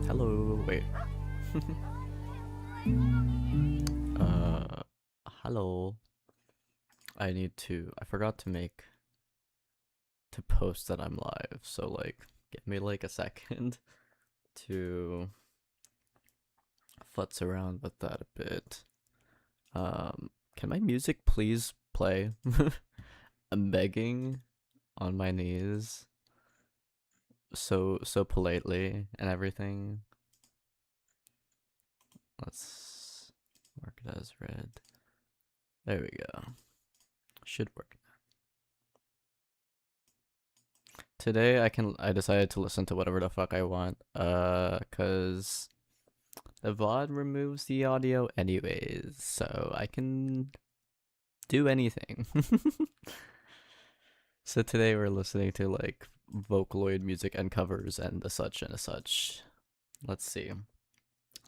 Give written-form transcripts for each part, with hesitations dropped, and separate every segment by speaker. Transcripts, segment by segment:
Speaker 1: Hello, wait. Hello. I forgot to post that I'm live, so like, give me like a second to futz around with that a bit. Can my music please play? I'm begging on my knees so politely and everything. Let's mark it as red. There we go. Should work. Today I decided to listen to whatever the fuck I want, cause the VOD removes the audio anyways, so I can do anything. So today we're listening to like Vocaloid music and covers and the such and a such. Let's see.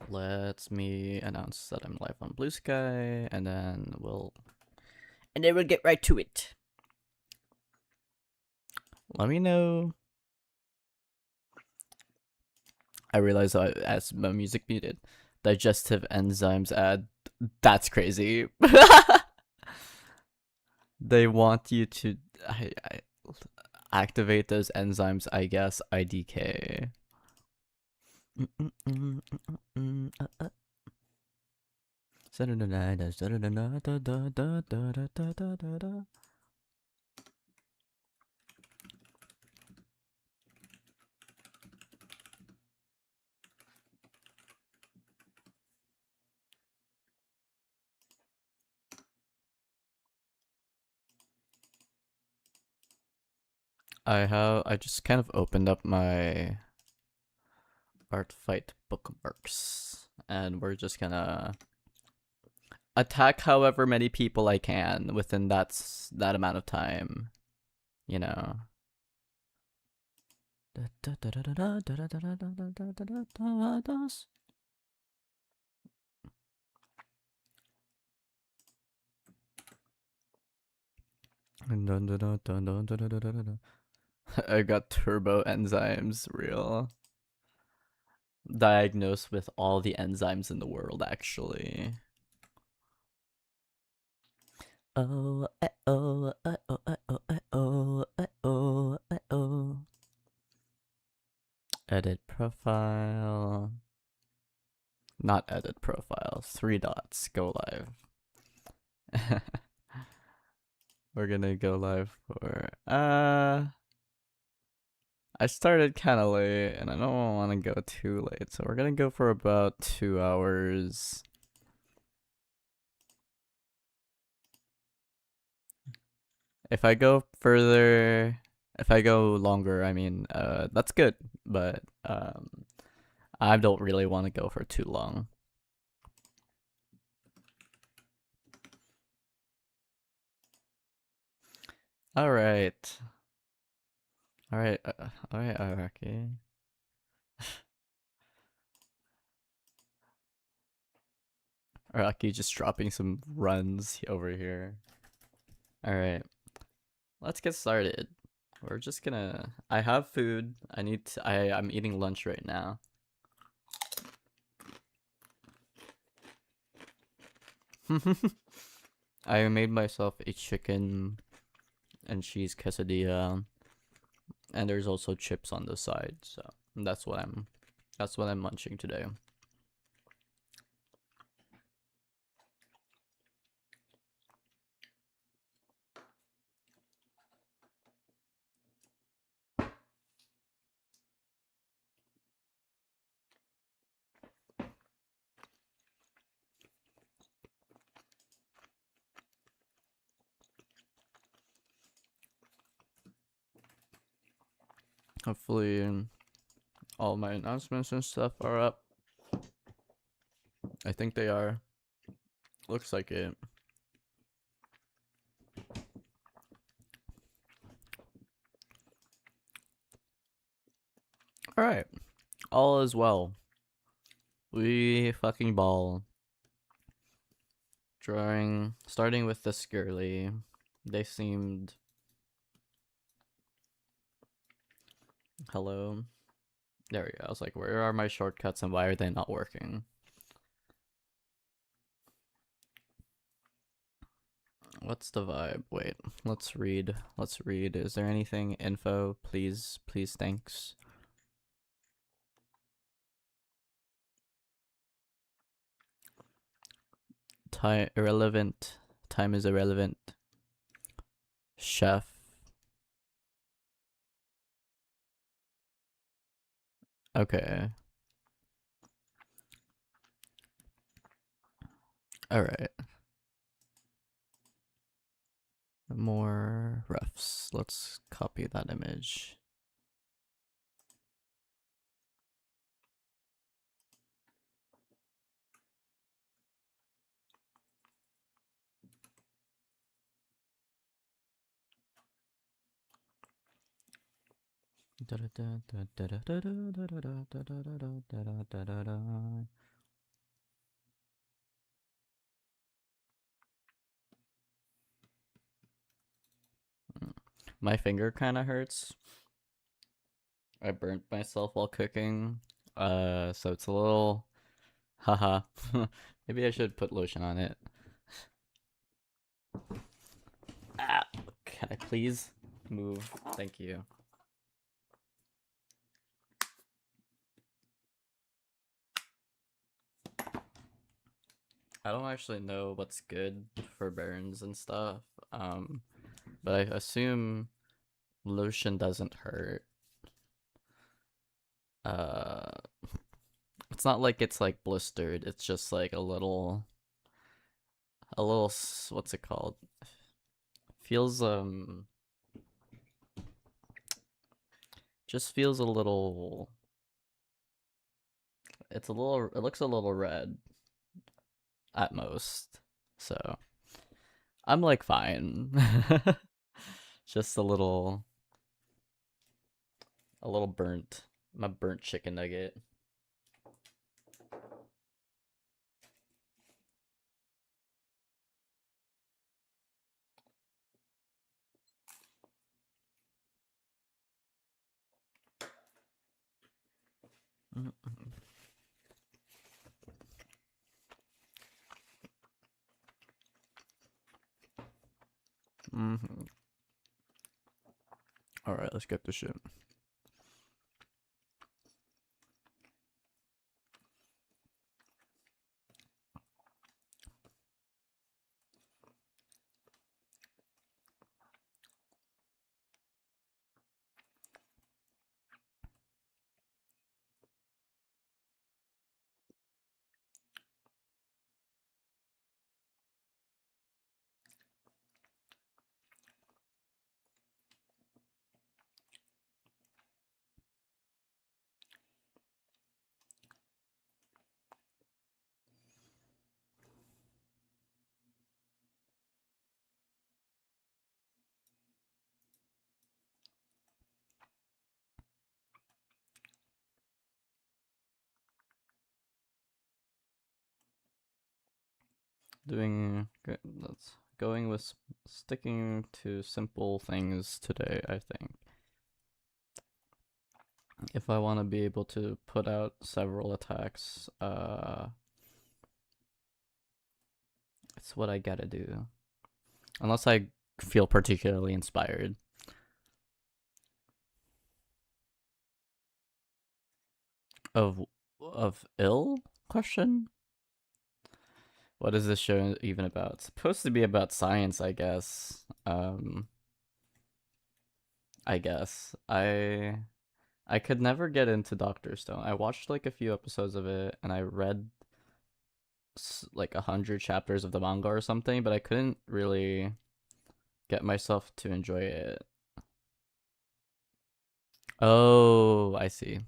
Speaker 1: Let me announce that I'm live on Blue Sky, and then we'll get right to it. Let me know. I realize as my music muted, digestive enzymes add. That's crazy. They want you to activate those enzymes, I guess. IDK. I just kind of opened up my artfight bookmarks, and we're just gonna attack however many people I can within that amount of time, you know. I got turbo enzymes, real. Diagnosed with all the enzymes in the world, actually. Oh, oh, oh, oh, oh, oh, oh, oh, oh. Edit profile. Not edit profile. 3 dots. Go live. We're gonna go live for I started kind of late and I don't want to go too late, so we're gonna go for about 2 hours. If I go further, if I go longer, I mean, that's good, but I don't really want to go for too long. All right. All right. All right, Araki. Araki just dropping some runs over here. All right. Let's get started. We're just gonna. I have food. I'm eating lunch right now. I made myself a chicken and cheese quesadilla, and there's also chips on the side. So that's what I'm munching today. Hopefully, all my announcements and stuff are up. I think they are. Looks like it. Alright. All is well. We fucking ball. Starting with this girly. They seemed. Hello. There we go. I was like, where are my shortcuts and why are they not working? What's the vibe? Wait, let's read. Let's read. Is there anything info? Please, please, thanks. Time irrelevant. Time is irrelevant. Chef. Okay. Alright. More refs. Let's copy that image. My finger kind of hurts. I burnt myself while cooking. So it's a little. Haha. Maybe I should put lotion on it. Ah, can I please move? Thank you. I don't actually know what's good for burns and stuff. But I assume lotion doesn't hurt. Uh, it's not like it's like blistered. It's just like what's it called? Feels just feels a little. It looks a little red at most. So I'm like fine. Just a little burnt. I'm a burnt chicken nugget. Mm-hmm. All right, let's get this shit. let's going with sticking to simple things today, I think. If I want to be able to put out several attacks, it's what I gotta do. Unless I feel particularly inspired. Of ill? Question? What is this show even about? It's supposed to be about science, I guess. I guess. I could never get into Doctor Stone. I watched like a few episodes of it and I read like 100 chapters of the manga or something, but I couldn't really get myself to enjoy it. Oh, I see.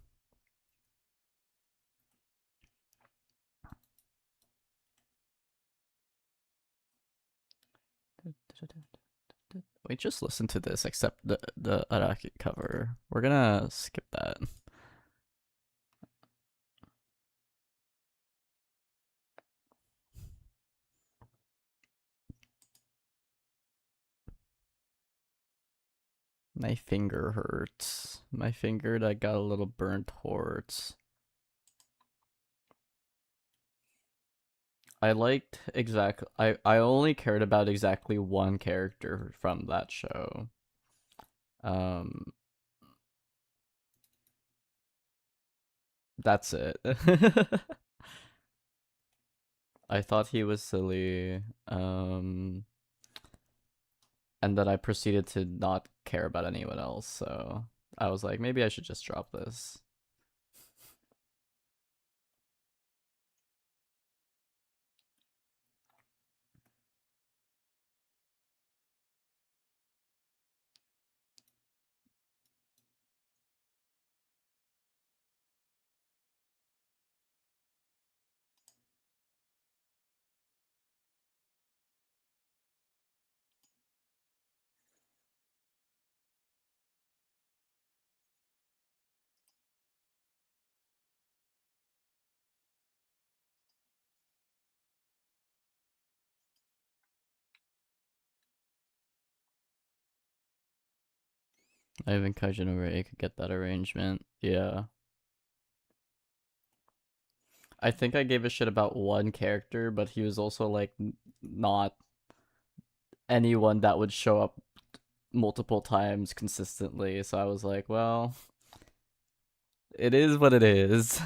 Speaker 1: Wait, just listen to this, except the Araki cover. We're gonna skip that. My finger hurts. My finger that got a little burnt hurts. I liked I only cared about exactly one character from that show. Um that's it. I thought he was silly. And then I proceeded to not care about anyone else, so I was like, maybe I should just drop this. I even Kaijin over A could get that arrangement. Yeah. I think I gave a shit about one character, but he was also like not anyone that would show up multiple times consistently. So I was like, well, it is what it is.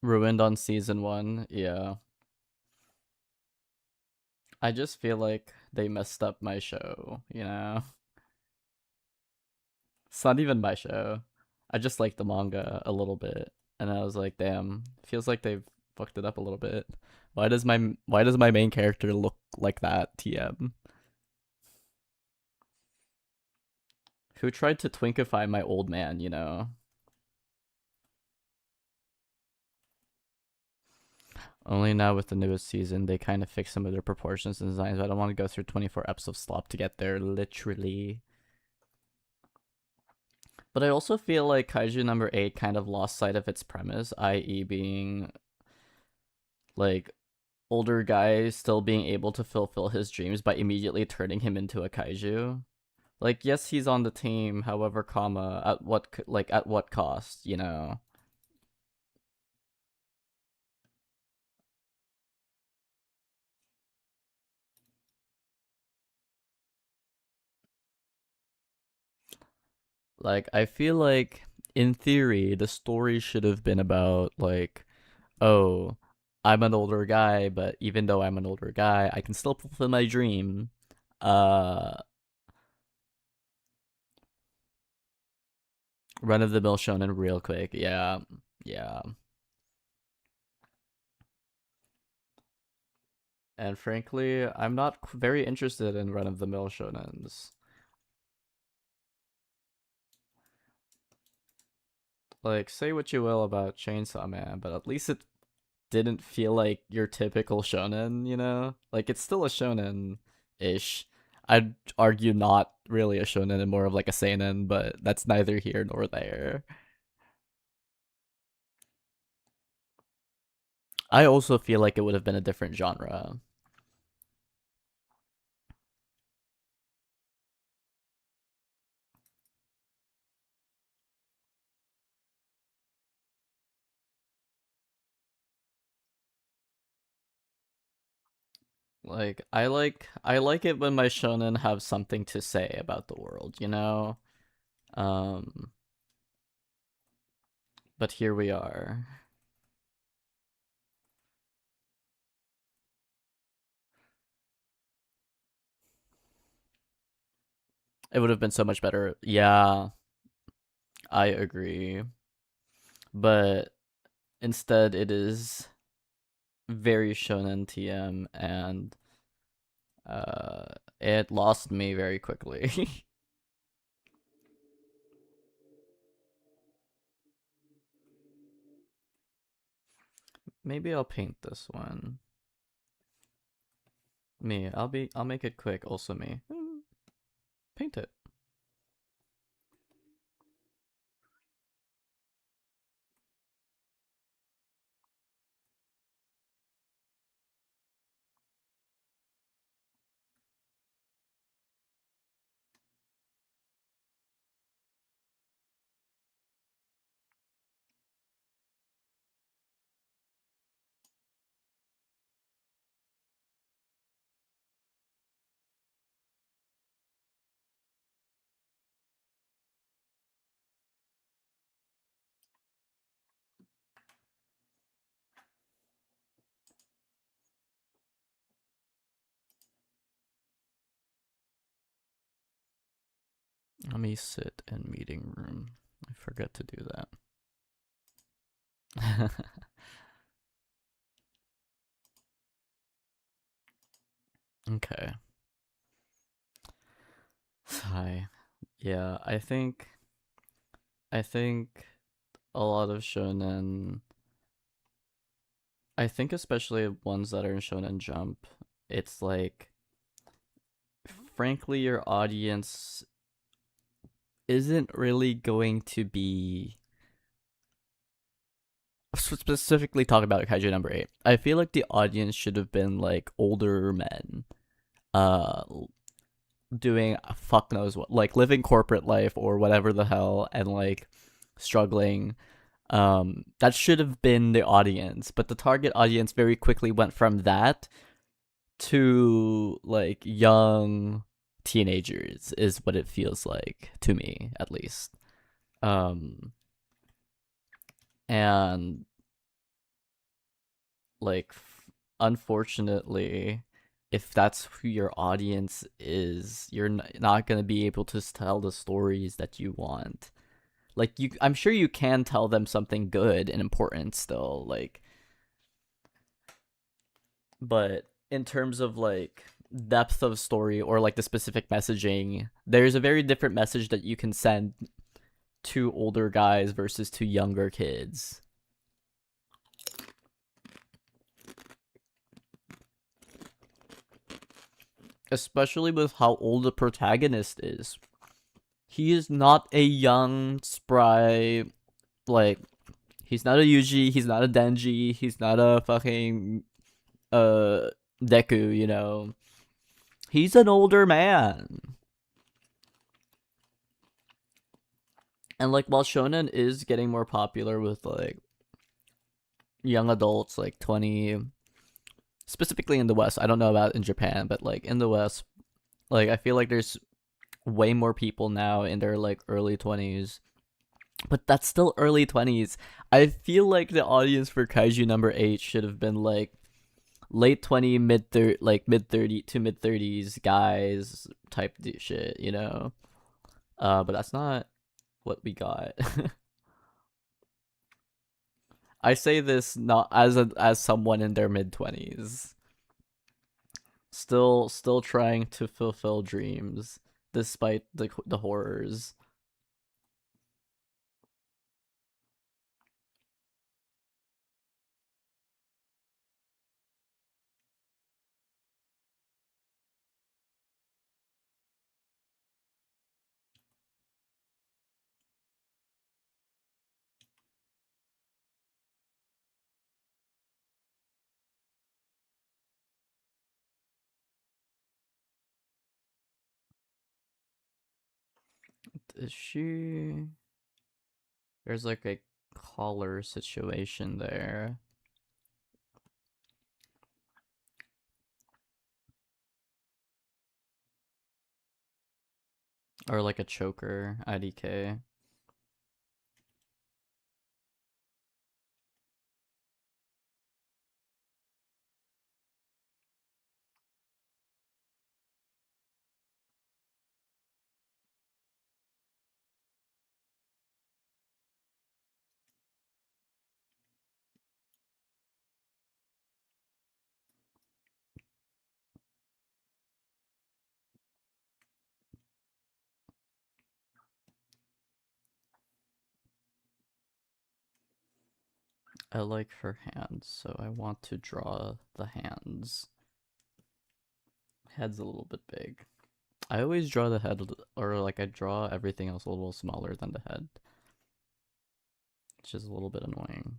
Speaker 1: Ruined on season one. Yeah. I just feel like they messed up my show, you know? It's not even my show. I just like the manga a little bit. And I was like, damn, feels like they've fucked it up a little bit. Why does my main character look like that, TM? Who tried to twinkify my old man, you know? Only now with the newest season, they kind of fix some of their proportions and designs. But I don't want to go through 24 episodes of slop to get there, literally. But I also feel like Kaiju number 8 kind of lost sight of its premise, i.e., being like older guy still being able to fulfill his dreams by immediately turning him into a kaiju. Like, yes, he's on the team, however, comma, at what cost, you know? Like, I feel like in theory, the story should have been about like, oh, I'm an older guy, but even though I'm an older guy, I can still fulfill my dream. Uh, Run of the mill shonen real quick. Yeah, yeah. And frankly, I'm not very interested in run of the mill shonens. Like, say what you will about Chainsaw Man, but at least it didn't feel like your typical shonen, you know? Like, it's still a shonen ish. I'd argue not really a shonen and more of like a seinen, but that's neither here nor there. I also feel like it would have been a different genre. I like it when my shonen have something to say about the world, you know? Um but here we are. It would have been so much better. Yeah, I agree. But instead it is very shonen TM, and uh it lost me very quickly. Maybe I'll paint this one. I'll make it quick, also me. Paint it. Let me sit in meeting room. I forget to do that. Okay. Hi. Yeah, I think a lot of shonen, I think especially ones that are in Shonen Jump, it's like frankly your audience isn't really going to be specifically talking about Kaiju number 8. I feel like the audience should have been like older men. Uh doing fuck knows what, like living corporate life or whatever the hell, and like struggling. That should have been the audience, but the target audience very quickly went from that to like young teenagers is what it feels like to me, at least. um and like unfortunately, if that's who your audience is, you're not going to be able to tell the stories that you want. Like I'm sure you can tell them something good and important still, like, but in terms of like depth of story or like the specific messaging, there's a very different message that you can send to older guys versus to younger kids. Especially with how old the protagonist is. He is not a young, spry, like, he's not a Yuji, he's not a Denji, he's not a fucking, uh, Deku, you know? He's an older man. And, like, while Shonen is getting more popular with, like, young adults, like 20, specifically in the West, I don't know about in Japan, but, like, in the West, like, I feel like there's way more people now in their, like, early 20s, but that's still early 20s. I feel like the audience for Kaiju number 8 should have been like late 20, mid 30, like mid 30 to mid 30s guys type shit, you know. But that's not what we got. I say this not as someone in their mid 20s, still trying to fulfill dreams despite the horrors. Is she... There's like a collar situation there. Or like a choker, IDK. I like her hands, so I want to draw the hands. Head's a little bit big. I always draw the head, or like I draw everything else a little smaller than the head, which is a little bit annoying.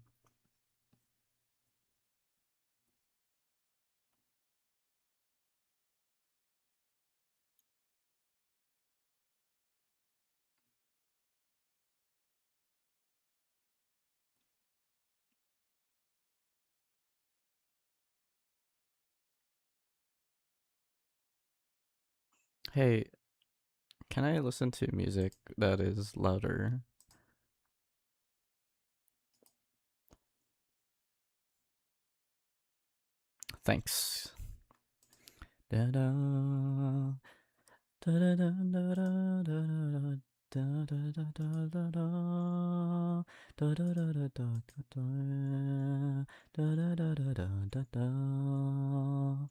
Speaker 1: Hey, can I listen to music that is louder? Thanks. Da-da, da-da-da-da-da-da-da, da-da-da-da-da-da, da-da-da-da-da-da, da-da-da-da-da-da.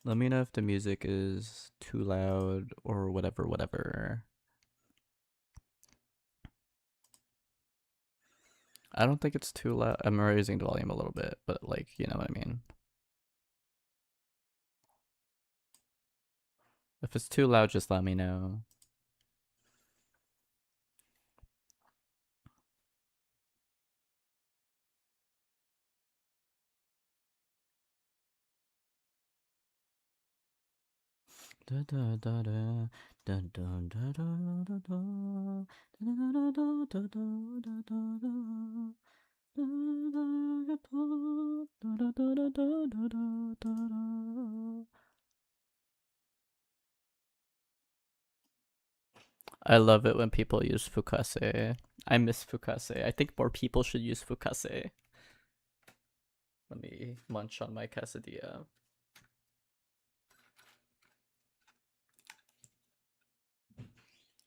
Speaker 1: Let me know if the music is too loud or whatever, whatever. I don't think it's too loud. I'm raising the volume a little bit, but like, you know what I mean. If it's too loud, just let me know. Da da da da da da da da da da da da da da da. I love it when people use fukase. I miss fukase. I think more people should use fukase. Let me munch on my quesadilla.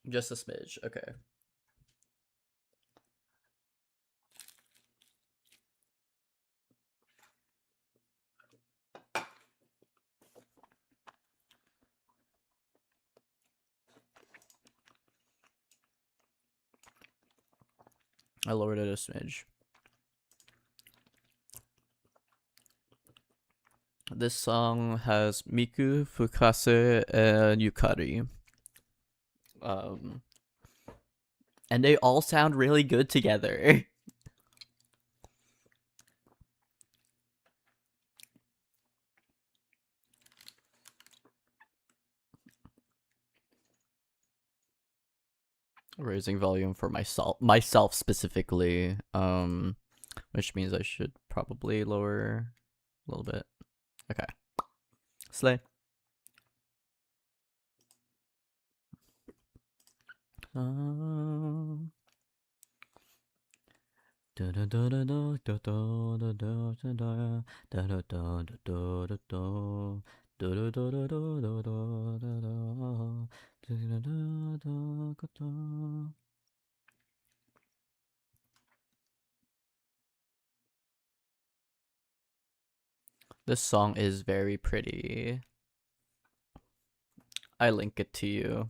Speaker 1: Just a smidge. Okay. I lowered it a smidge. This song has Miku, Fukase, and Yukari. Um, and they all sound really good together. Raising volume for myself specifically, which means I should probably lower a little bit. Okay. Slay. This song is very pretty. I link it to you.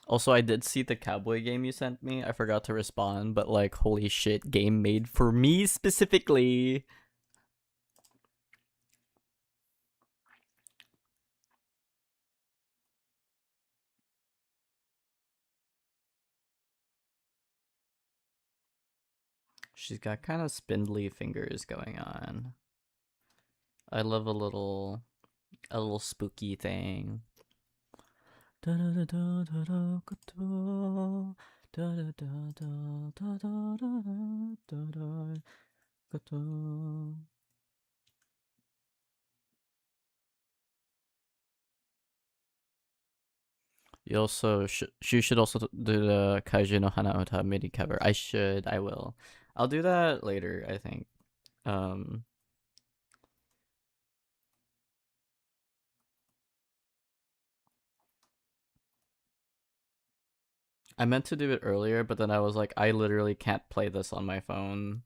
Speaker 1: Also, I did see the cowboy game you sent me. I forgot to respond, but like, holy shit, game made for me specifically. She's got kind of spindly fingers going on. I love a little spooky thing. You should also do the Kaiju no Hana Ota MIDI cover. I will. I'll do that later, I think. Um I meant to do it earlier, but then I was like, I literally can't play this on my phone.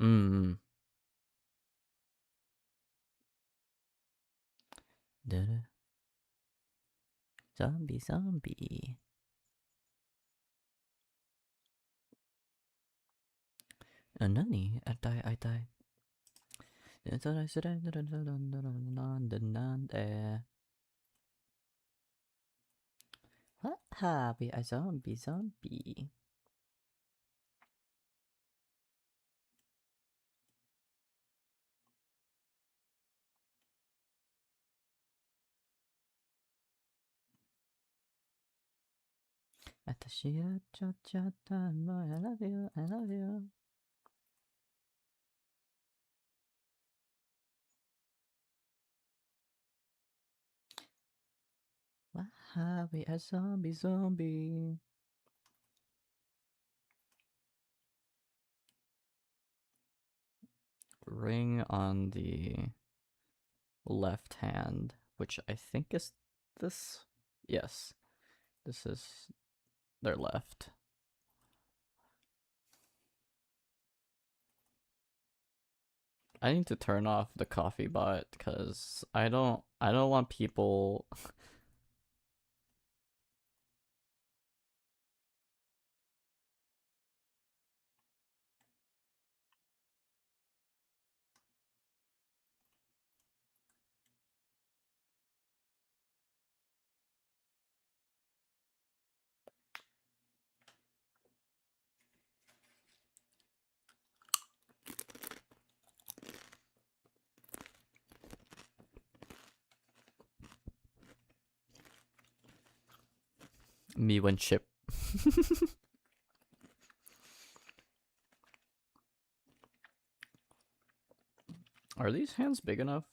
Speaker 1: Mm. Zombie, zombie. Nani? I die, I die. What hobby? A zombie, zombie. Atashi ga cha cha ta no, I love you, I love you. What hobby? A zombie, zombie. Ring on the left hand, which I think is this. Yes, this is their left. I need to turn off the coffee bot because I don't want people. Me when chip. Are these hands big enough?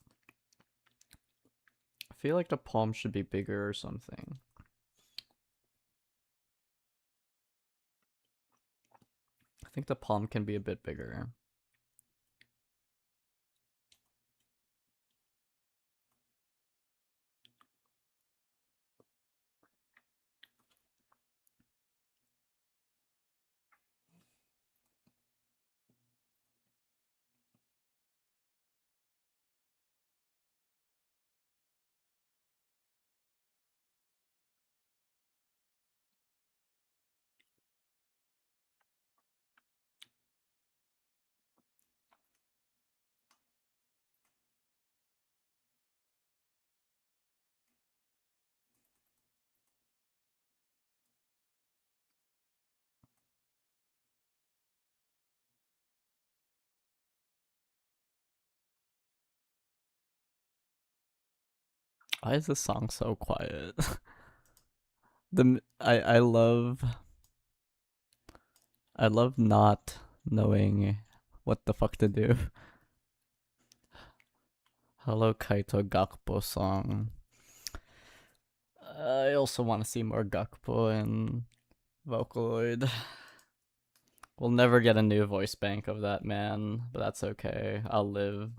Speaker 1: I feel like the palm should be bigger or something. I think the palm can be a bit bigger. Why is this song so quiet? I love not knowing what the fuck to do. Hello Kaito Gakpo song. I also want to see more Gakpo in Vocaloid. We'll never get a new voice bank of that man, but that's okay. I'll live.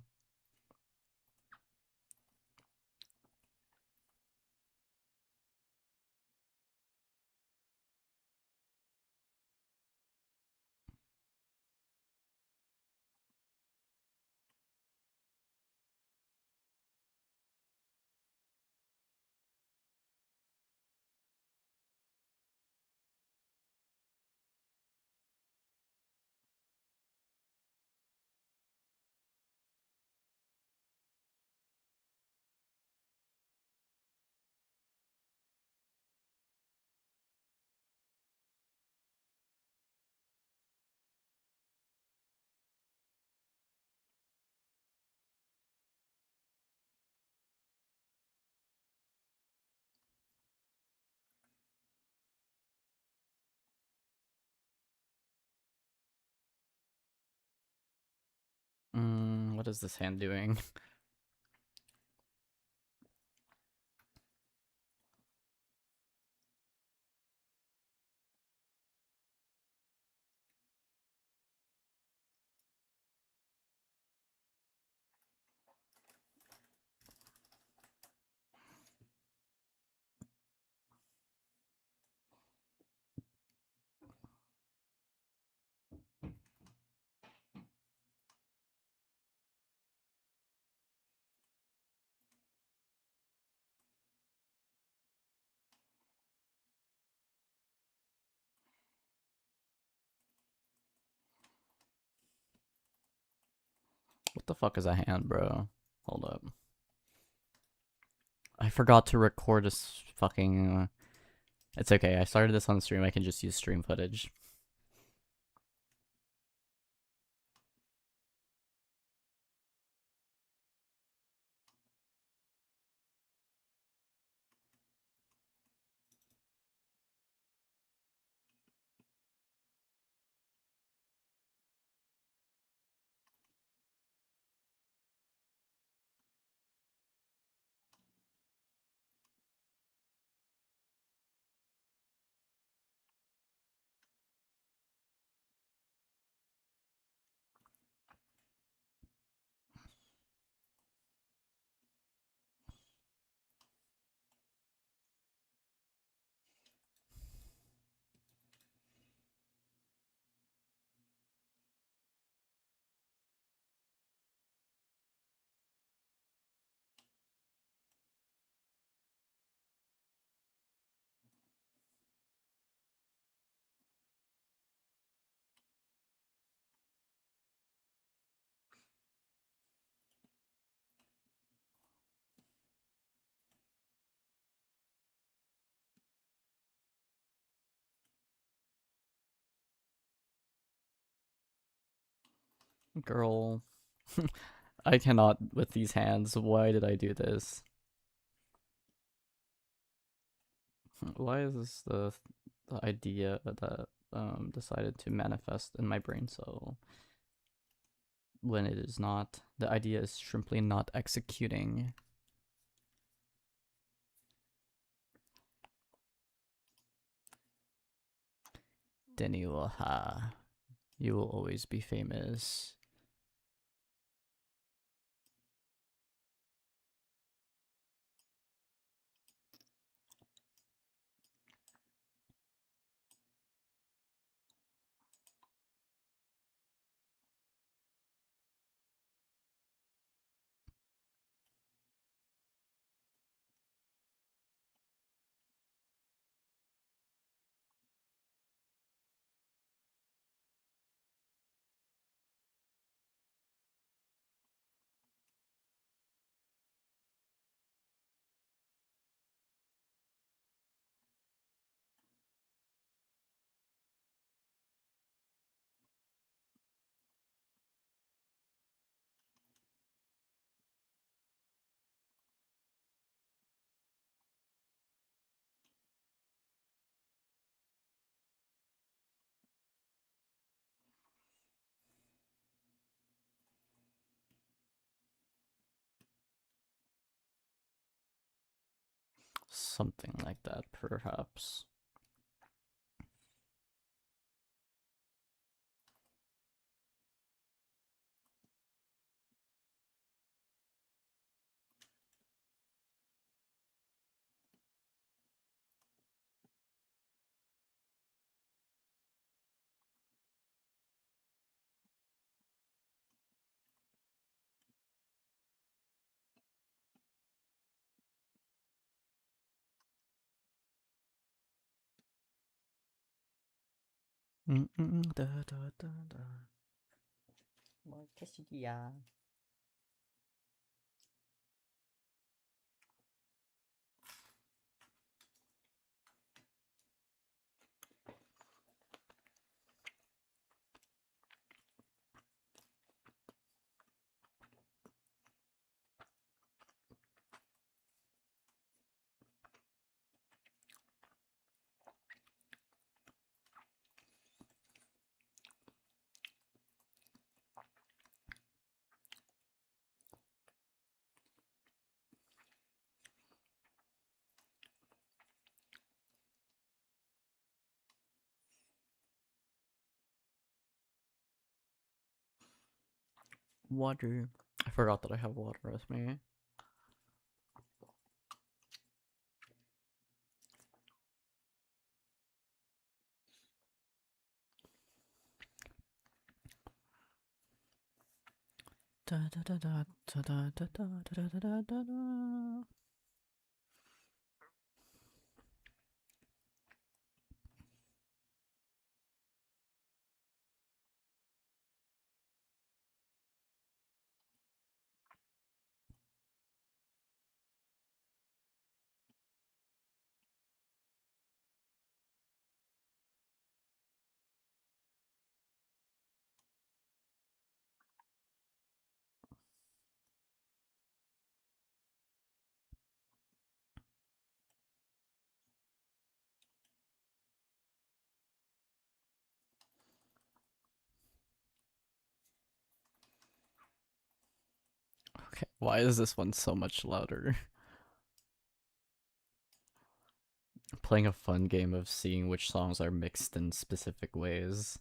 Speaker 1: What is this hand doing? What the fuck is a hand, bro? Hold up. I forgot to record this fucking... It's okay, I started this on stream, I can just use stream footage. Girl. I cannot with these hands. Why did I do this? Why is this the idea that decided to manifest in my brain so when it is not? The idea is simply not executing. Denny will ha. You will always be famous. Something like that, perhaps. Da, da, da, da. Water. I forgot that I have water with me. Da da da da da da da da da da da da. Okay, why is this one so much louder? Playing a fun game of seeing which songs are mixed in specific ways.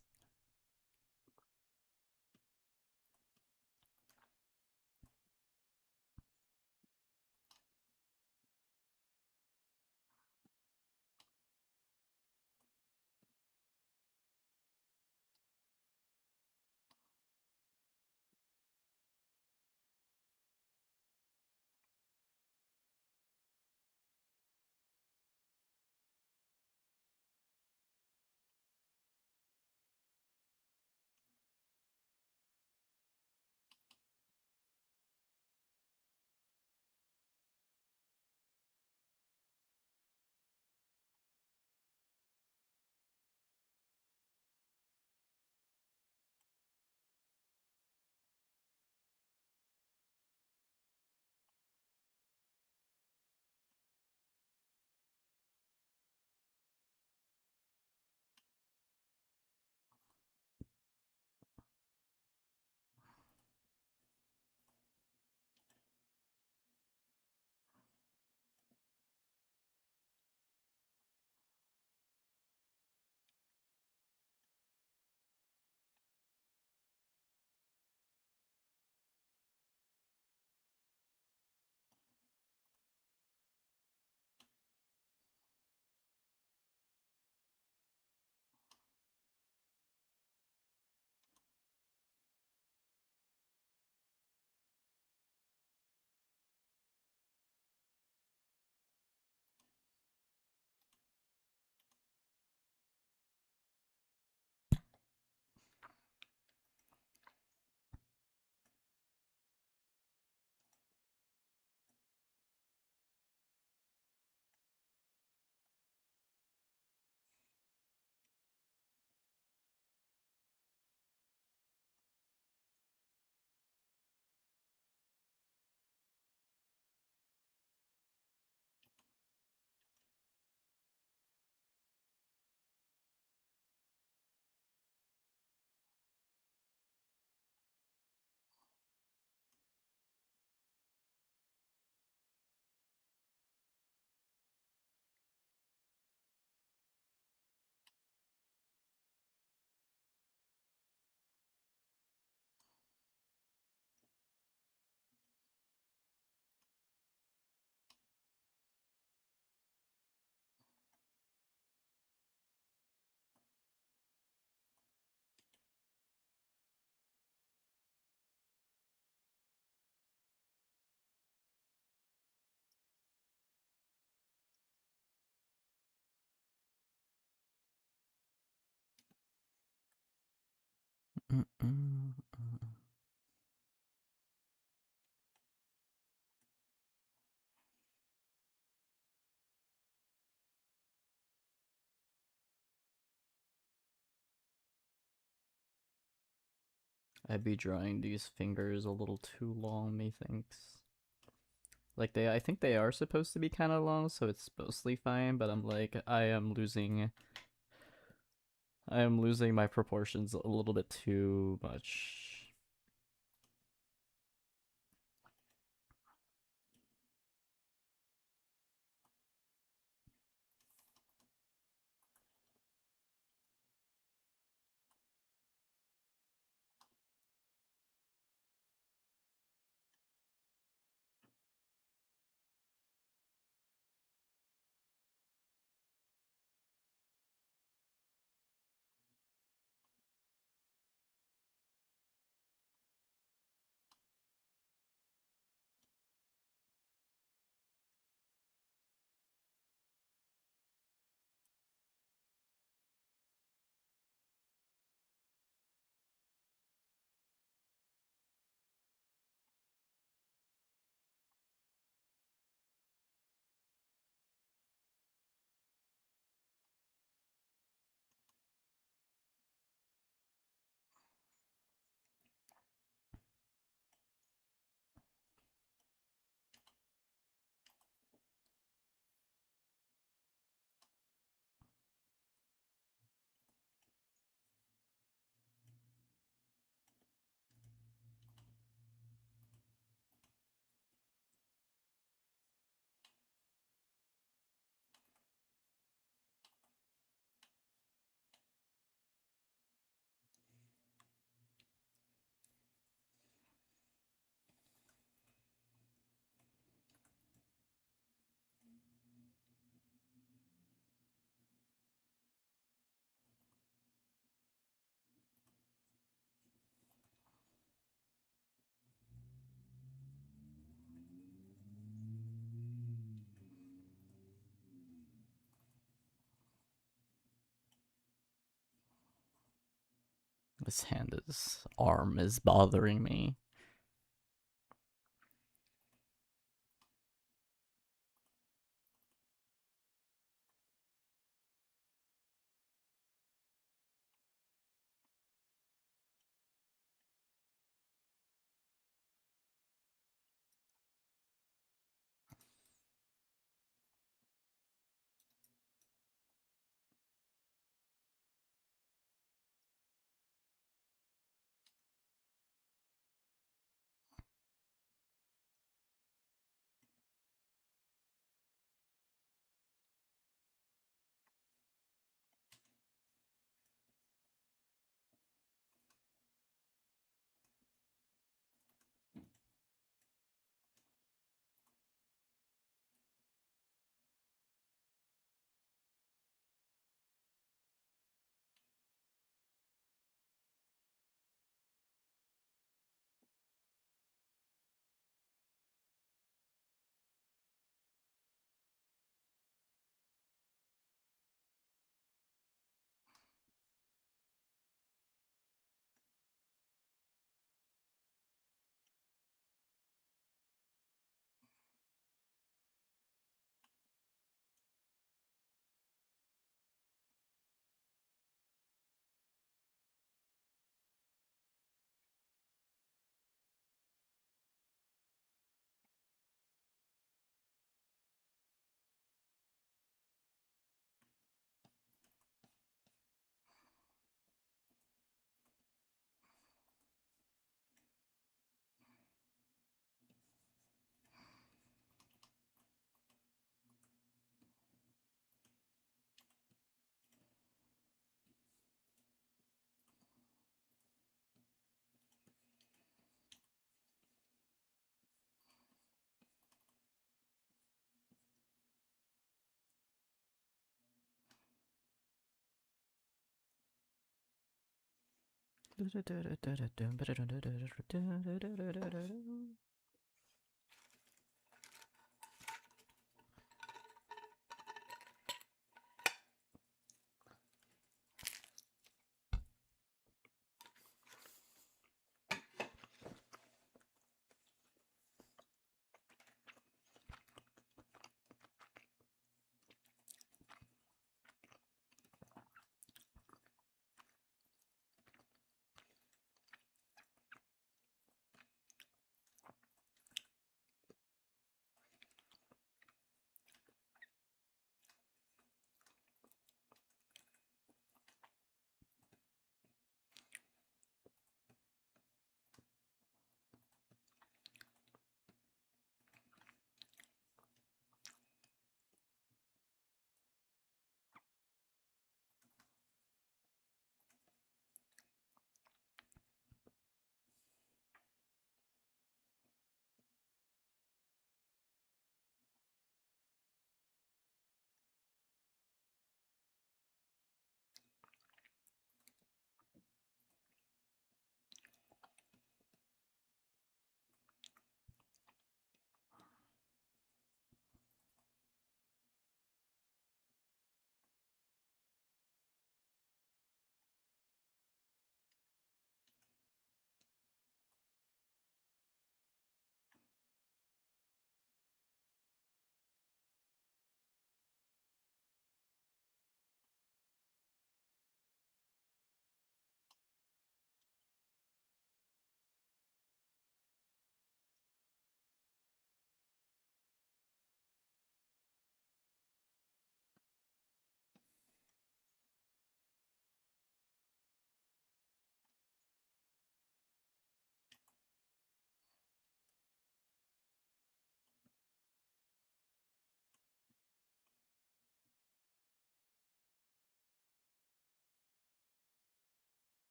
Speaker 1: Mm-mm. I'd be drawing these fingers a little too long, methinks. Like I think they are supposed to be kind of long, so it's mostly fine. But I'm like, I am losing my proportions a little bit too much. This arm is bothering me.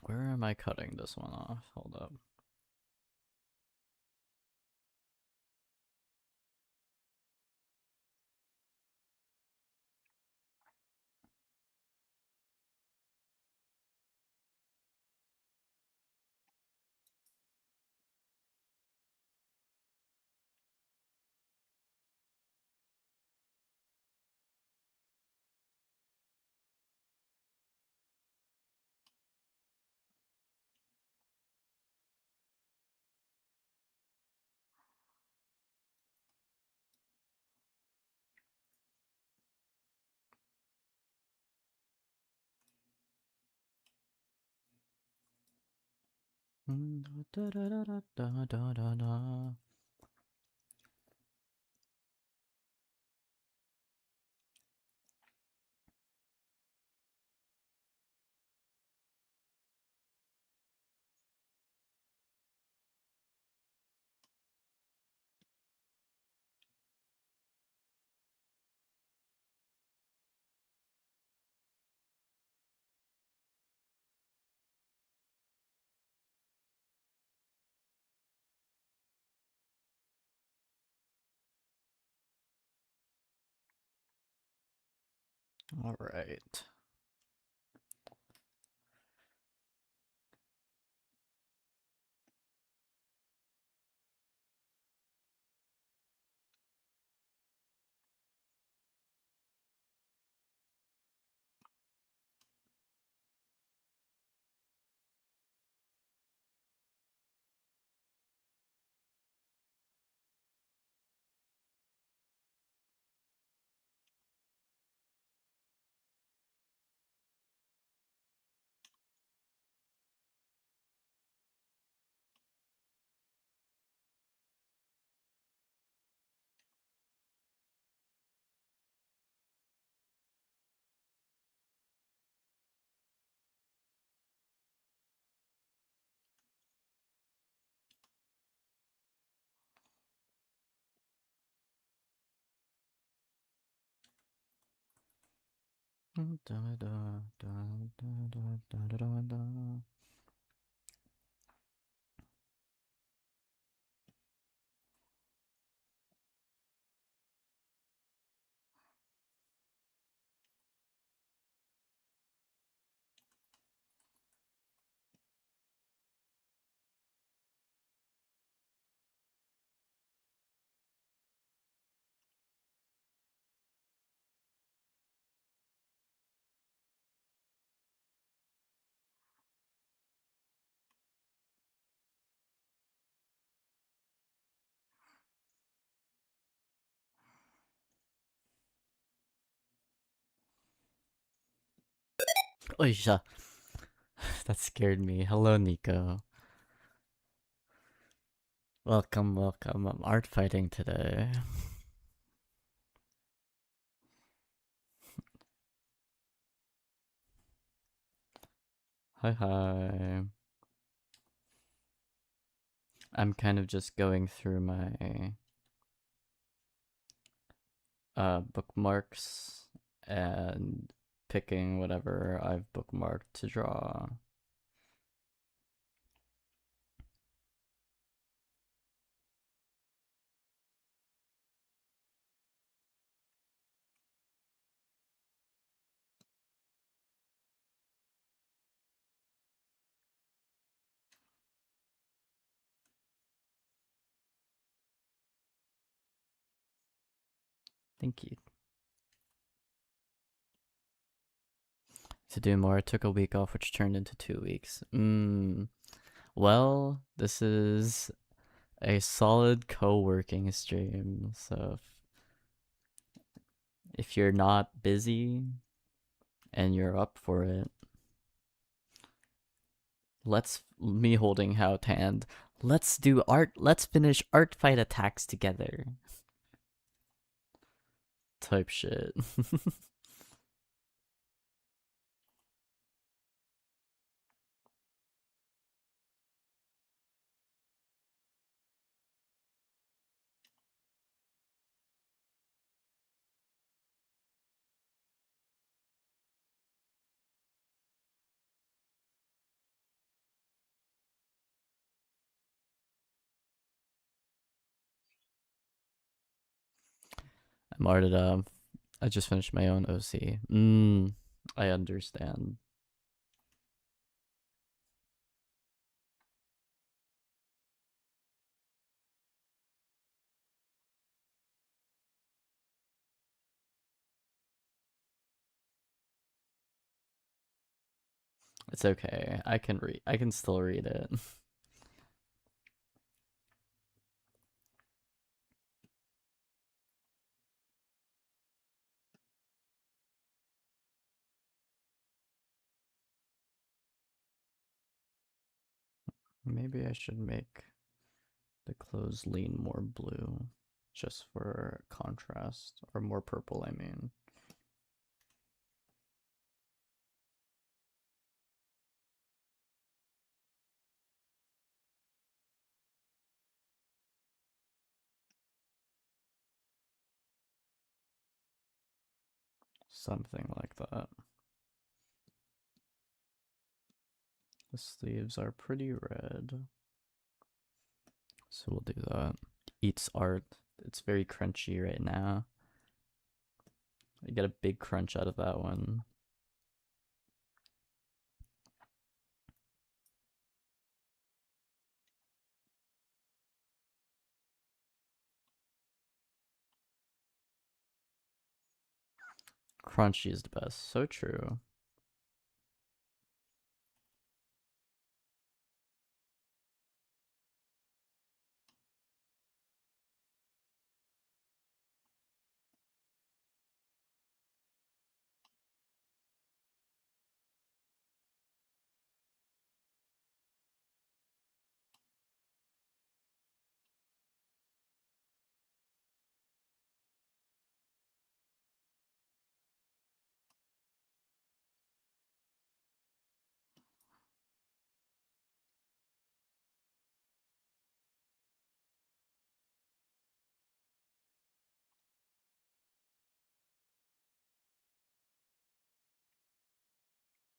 Speaker 1: Where am I cutting this one off? Hold up. All right. Oisha. That scared me. Hello, Nico. Welcome, welcome. I'm art fighting today. Hi, hi. I'm kind of just going through my bookmarks and picking whatever I've bookmarked to draw. Thank you. To do more, I took a week off, which turned into 2 weeks. Well, this is a solid co-working stream, so if you're not busy and you're up for it, let's me holding out hand. Let's do art. Let's finish art fight attacks together. Type shit. I'm arted up. I just finished my own OC. I understand. It's okay. I can read. I can still read it. Maybe I should make the clothes lean more blue, just for contrast, or more purple, I mean. Something like that. The sleeves are pretty red, so we'll do that. Eats art. It's very crunchy right now. I get a big crunch out of that one. Crunchy is the best. So true.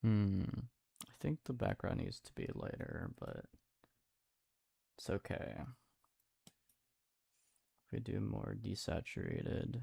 Speaker 1: I think the background needs to be lighter, but it's okay. If we do more desaturated.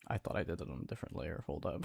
Speaker 1: I thought I did it on a different layer. Hold up.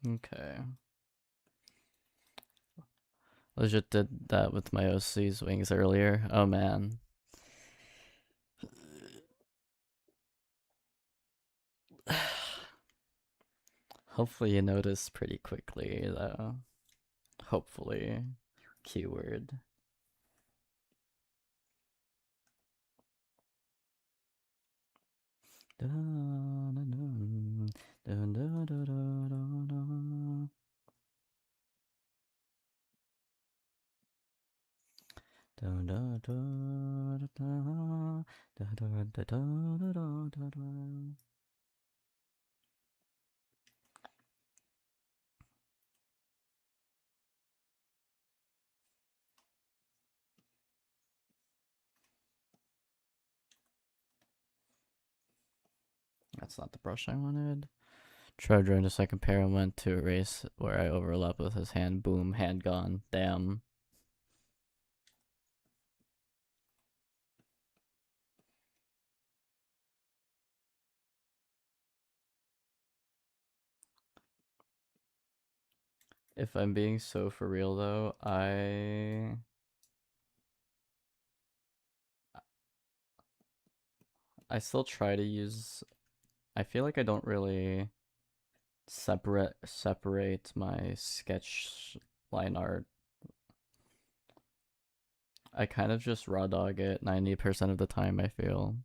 Speaker 1: Okay. Legit did that with my OC's wings earlier. Oh man. Hopefully you notice pretty quickly though. Hopefully. Keyword. That's not the brush I wanted. Try drawing a second pair and went to erase where I overlap with his hand. Boom, hand gone. Damn. If I'm being so for real though, I still try to use I feel like I don't really separate my sketch line art. I kind of just raw dog it 90% of the time, I feel.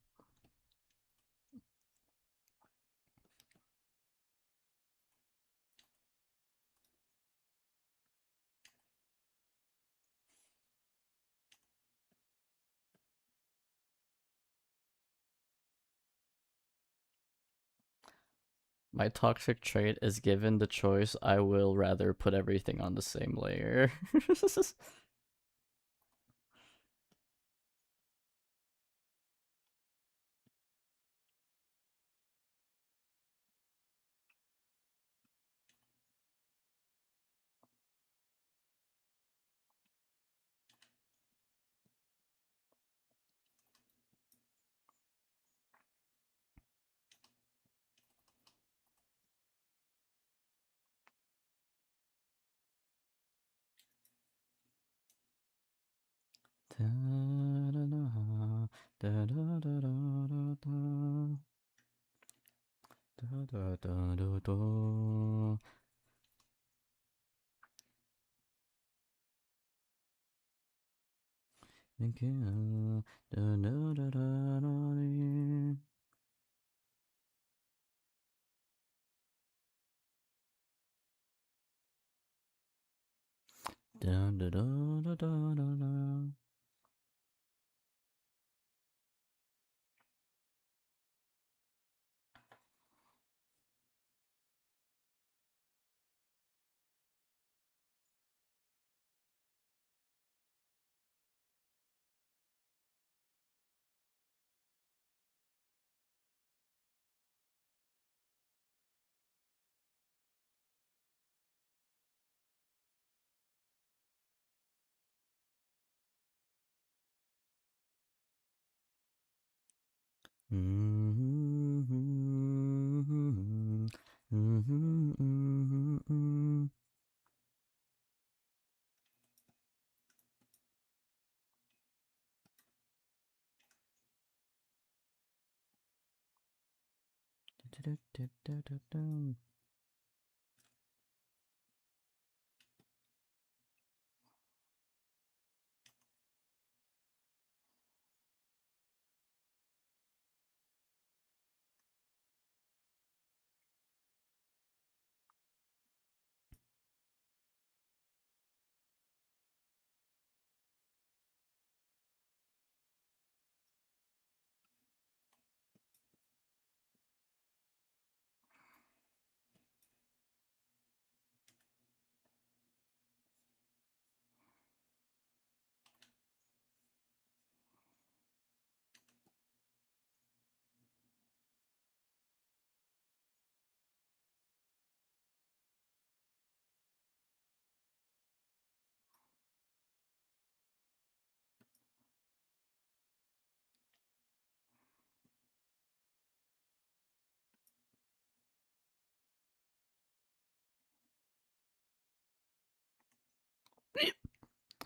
Speaker 1: My toxic trait is given the choice, I will rather put everything on the same layer.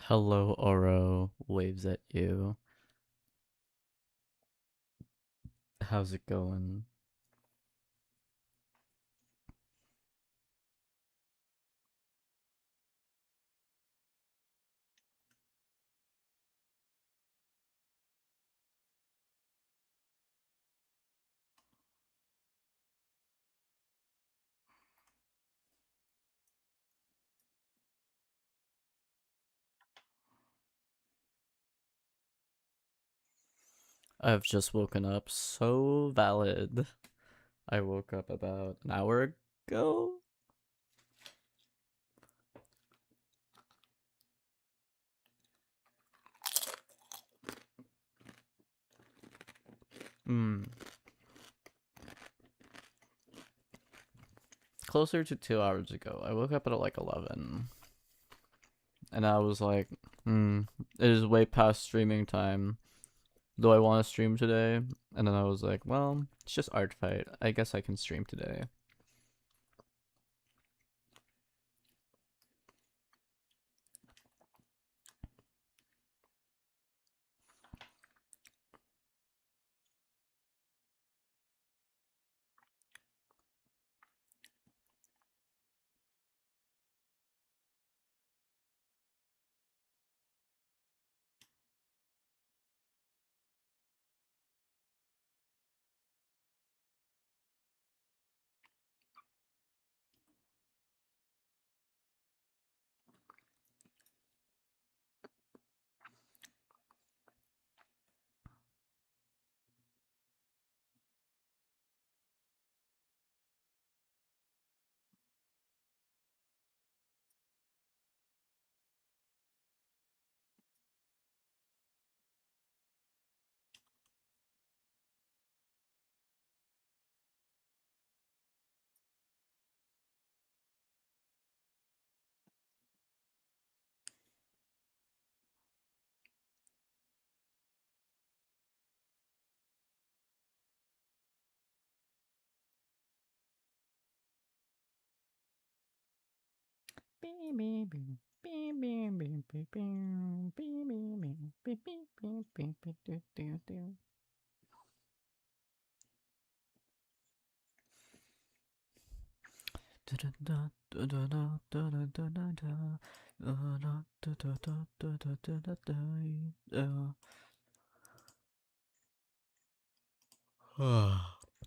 Speaker 1: Hello, Oro. Waves at you. How's it going? I've just woken up. So valid. I woke up about an hour ago. Hmm. Closer to 2 hours ago. I woke up at like 11. And I was like, it is way past streaming time. Do I want to stream today? And then I was like, well, it's just artfight. I guess I can stream today.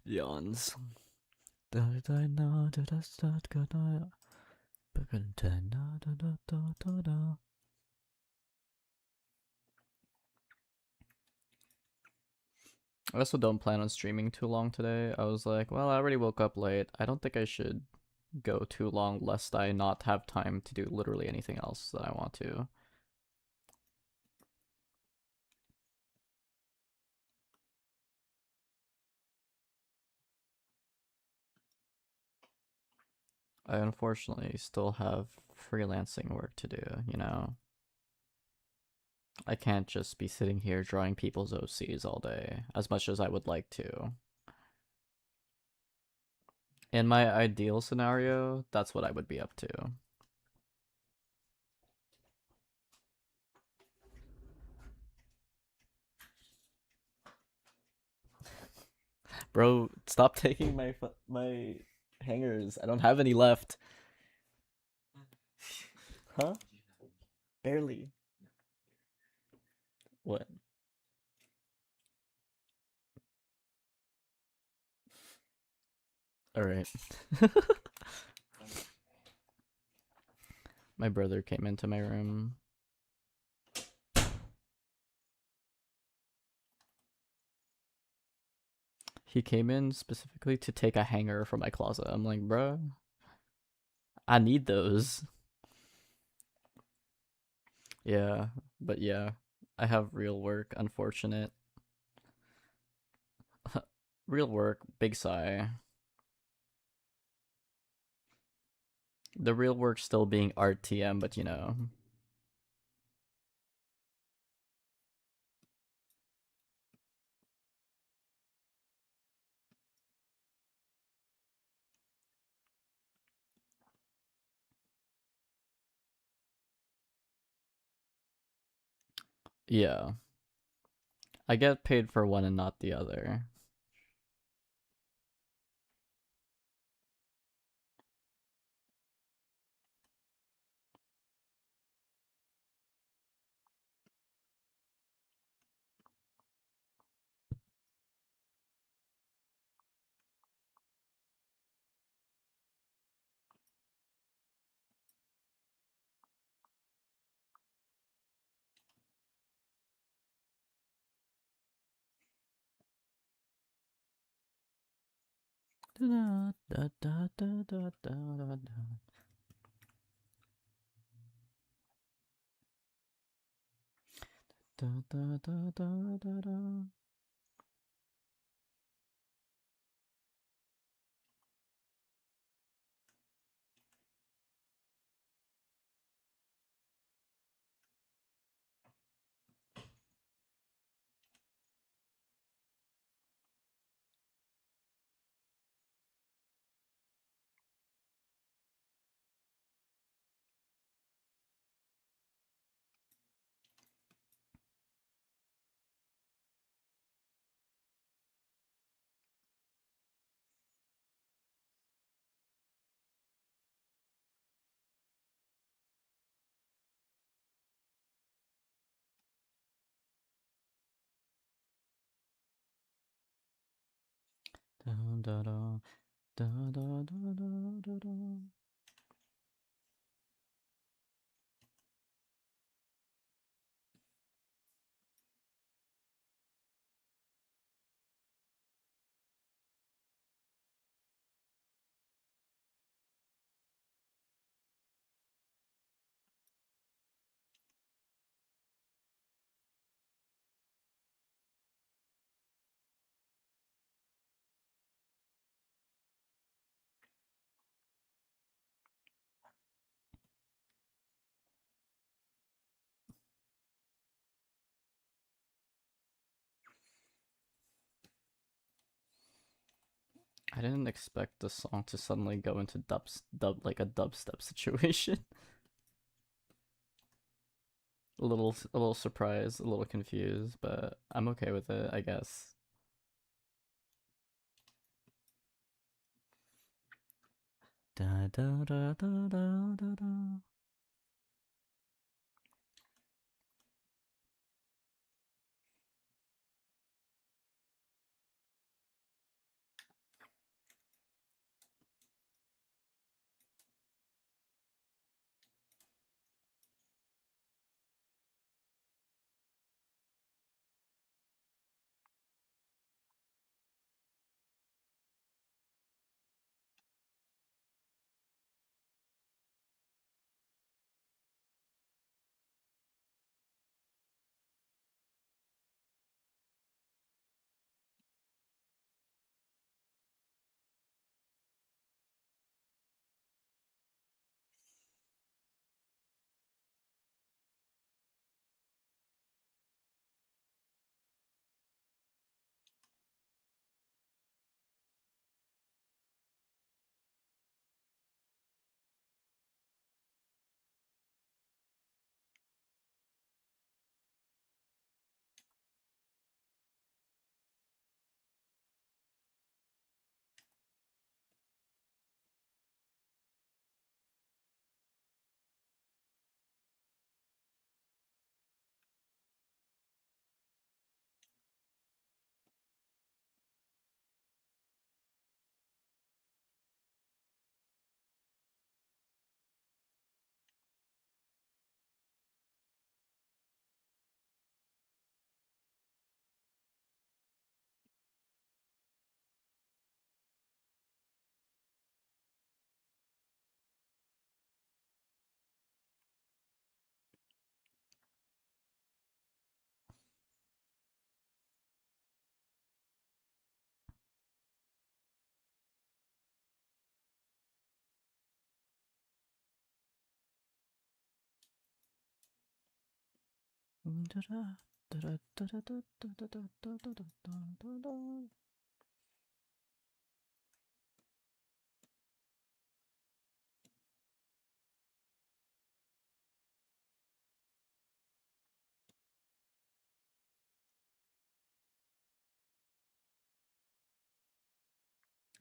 Speaker 1: Yawns. I also don't plan on streaming too long today. I was like, well, I already woke up late. I don't think I should go too long lest I not have time to do literally anything else that I want to. I unfortunately still have freelancing work to do, you know? I can't just be sitting here drawing people's OCs all day, as much as I would like to. In my ideal scenario, that's what I would be up to. Bro, stop taking my hangers. I don't have any left. Huh? Barely. What? Alright. My brother came into my room. He came in specifically to take a hanger from my closet. I'm like, bro, I need those. Yeah, but yeah, I have real work, unfortunate. Real work, big sigh. The real work still being art TM, but you know. Yeah. I get paid for one and not the other. Da, da, da, da, da, da, da. Da, da, da, da, da, da. Da, da, da, da, da, da, da, da, da. I didn't expect the song to suddenly go into like a dubstep situation. A little surprised, a little confused, but I'm okay with it, I guess. Da da da da da da da.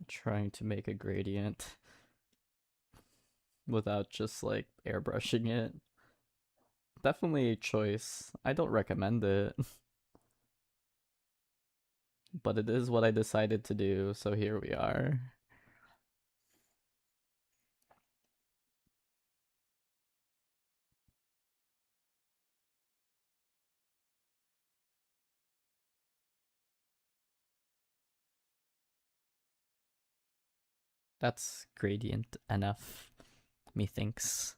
Speaker 1: Trying to make a gradient without just like airbrushing it. Definitely a choice. I don't recommend it, but it is what I decided to do, so here we are. That's gradient enough, methinks.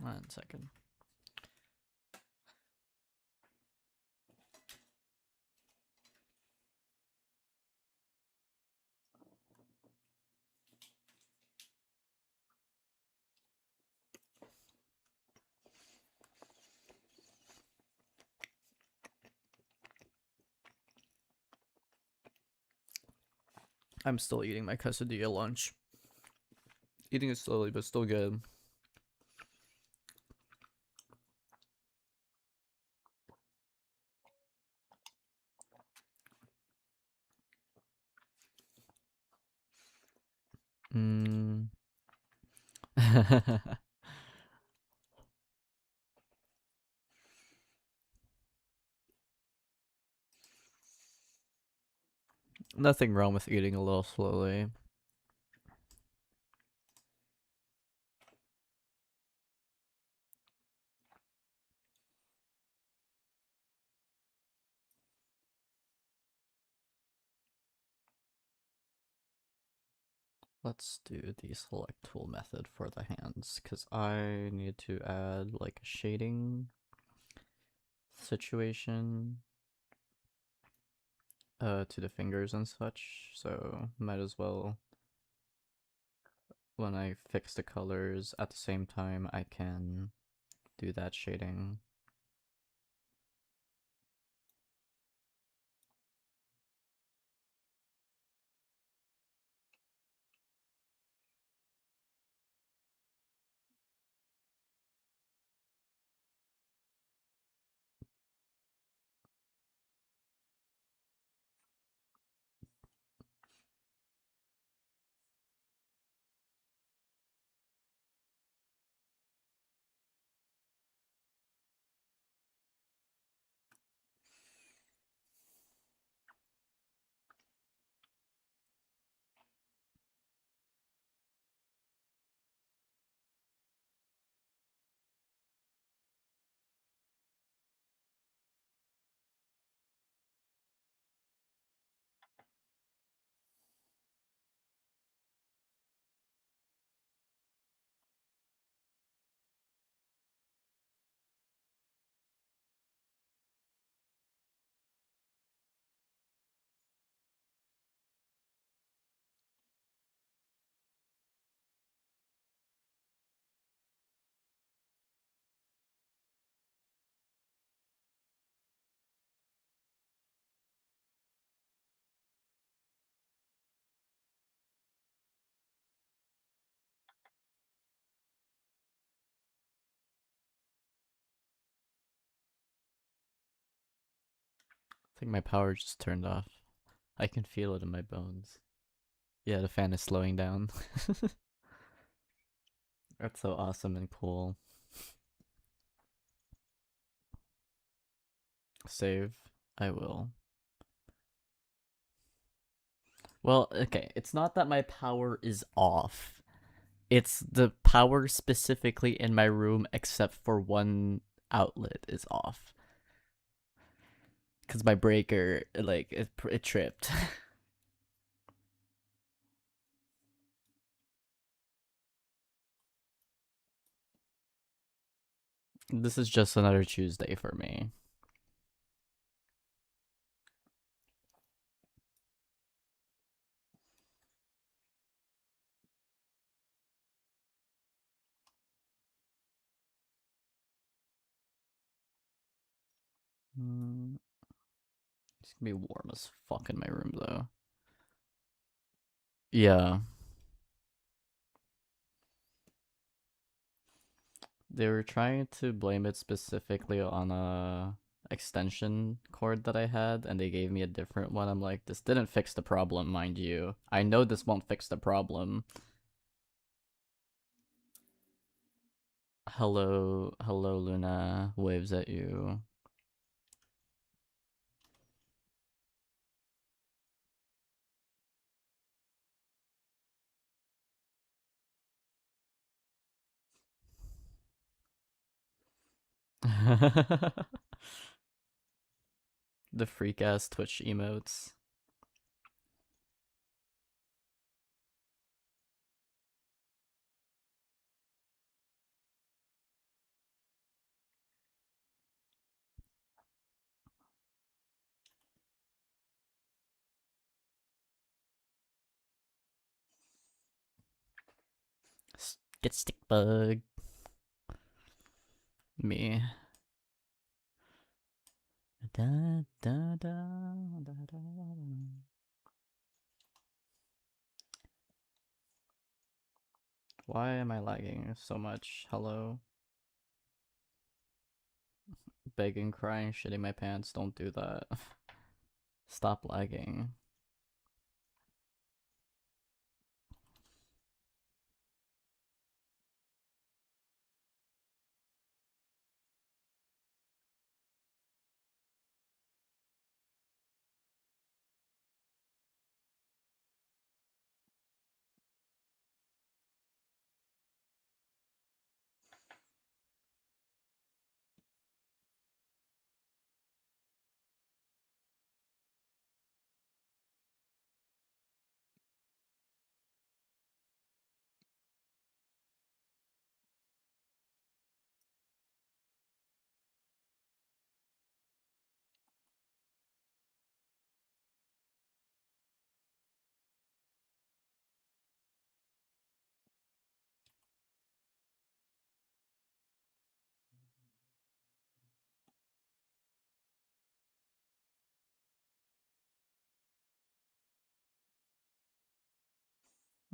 Speaker 1: One second. I'm still eating my quesadilla lunch. Eating it slowly, but still good. Mm. Nothing wrong with eating a little slowly. Let's do the select tool method for the hands, because I need to add like a shading situation to the fingers and such, so might as well, when I fix the colors at the same time, I can do that shading. I think my power just turned off. I can feel it in my bones. Yeah, the fan is slowing down. That's so awesome and cool. Save. I will. Well, okay, it's not that my power is off. It's the power specifically in my room except for one outlet is off. Cuz my breaker like it tripped. This is just another Tuesday for me. Mm, it's gonna be warm as fuck in my room though. Yeah. They were trying to blame it specifically on a extension cord that I had, and they gave me a different one. I'm like, this didn't fix the problem, mind you. I know this won't fix the problem. Hello, hello, Luna. Waves at you. The freak ass Twitch emotes. Get stick bug. Me. Da, da, da, da, da, da. Why am I lagging so much? Hello? Begging, crying, shitting my pants. Don't do that. Stop lagging.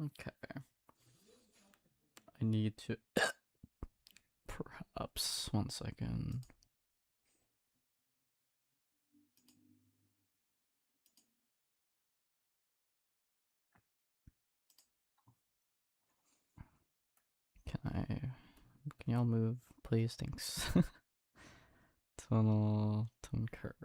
Speaker 1: Okay. I need to perhaps 1 second. Can y'all move, please? Thanks. Tunnel, tone curve.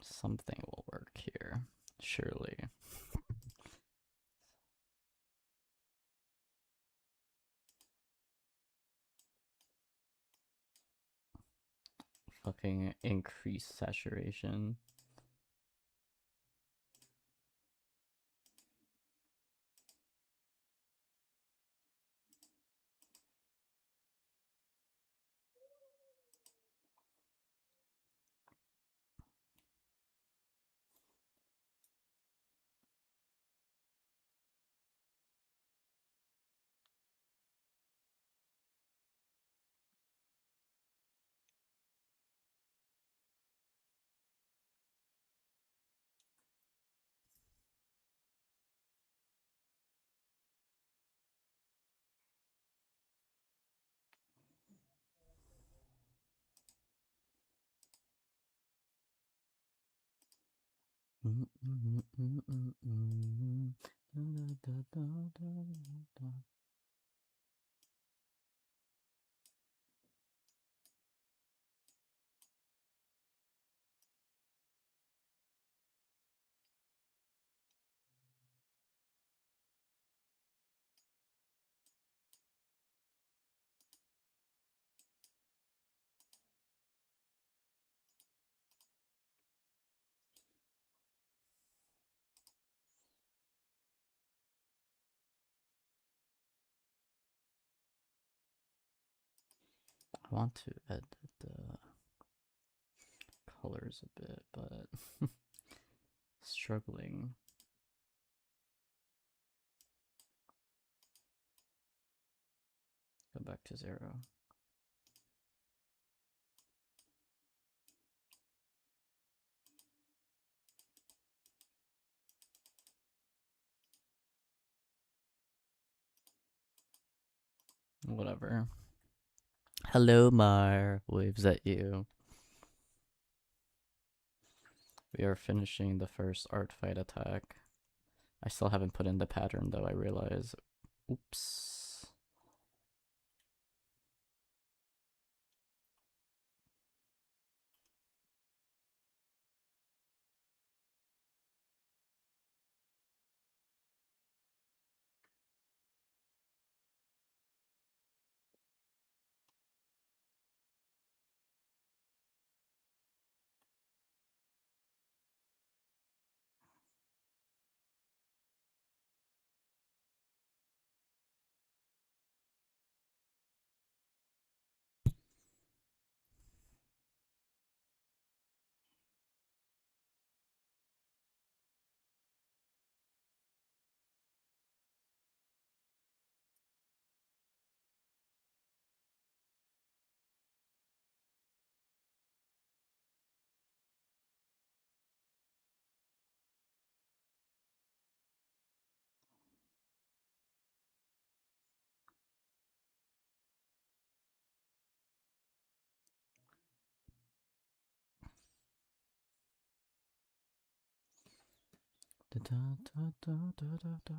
Speaker 1: Something will work here, surely. Fucking increase saturation. I want to edit the colors a bit, but struggling. Go back to 0. Whatever. Hello, Mar. Waves at you. We are finishing the first art fight attack. I still haven't put in the pattern though, I realize. Oops. Da, da, da, da, da, da.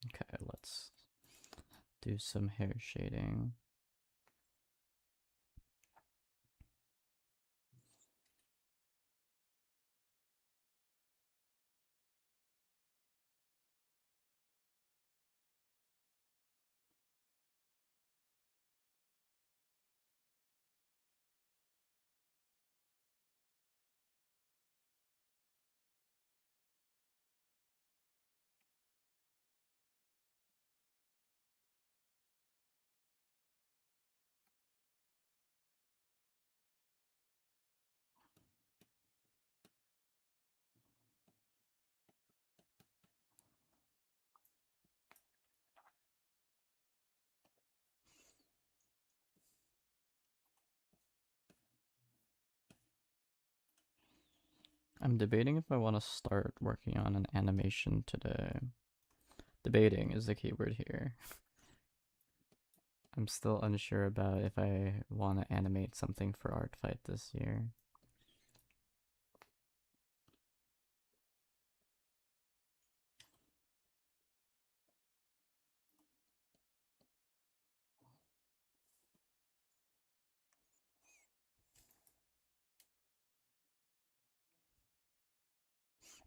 Speaker 1: Okay, let's do some hair shading. I'm debating if I want to start working on an animation today. Debating is the keyword here. I'm still unsure about if I want to animate something for Artfight this year.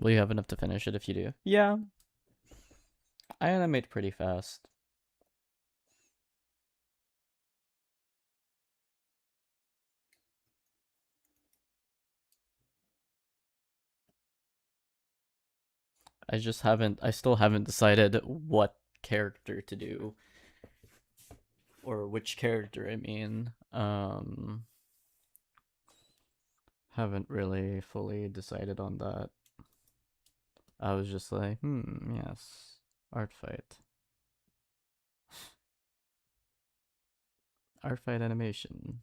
Speaker 1: Will you have enough to finish it if you do? Yeah, I animate pretty fast. I still haven't decided what character to do. Or which character, I mean. Haven't really fully decided on that. I was just like, yes, art fight. Art fight animation.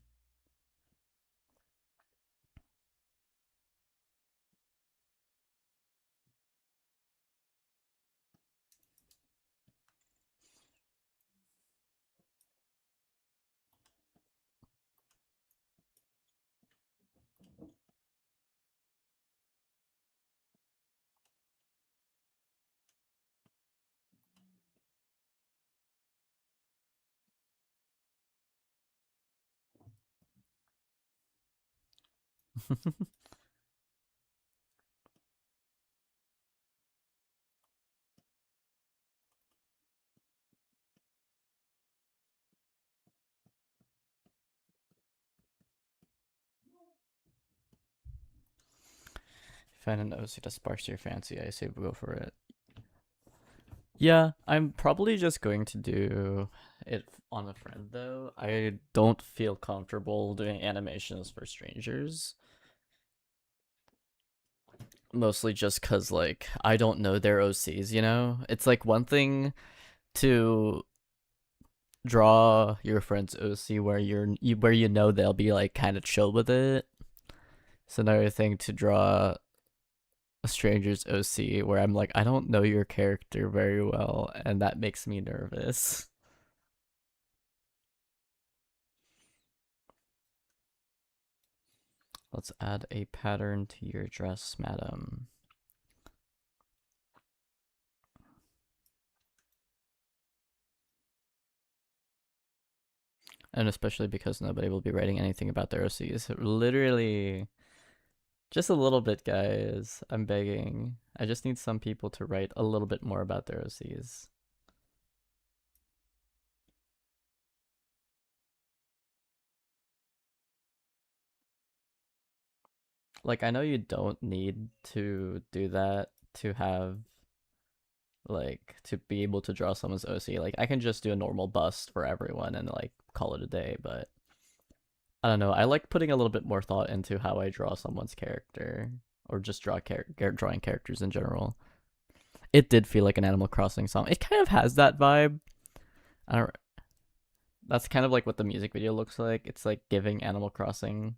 Speaker 1: Find an OC that sparks your fancy, I say go for it. Yeah, I'm probably just going to do it on a friend though. I don't feel comfortable doing animations for strangers. Mostly just cuz like I don't know their OCs, you know? It's like one thing to draw your friend's OC where where you know they'll be like kind of chill with it. It's another thing to draw a stranger's OC where I'm like, I don't know your character very well, and that makes me nervous. Let's add a pattern to your dress, madam. And especially because nobody will be writing anything about their OCs. Literally, just a little bit, guys. I'm begging. I just need some people to write a little bit more about their OCs. Like, I know you don't need to do that to have, like, to be able to draw someone's OC. Like, I can just do a normal bust for everyone and, like, call it a day, but I don't know. I like putting a little bit more thought into how I draw someone's character or just drawing characters in general. It did feel like an Animal Crossing song. It kind of has that vibe. I don't. That's kind of like what the music video looks like. It's like giving Animal Crossing.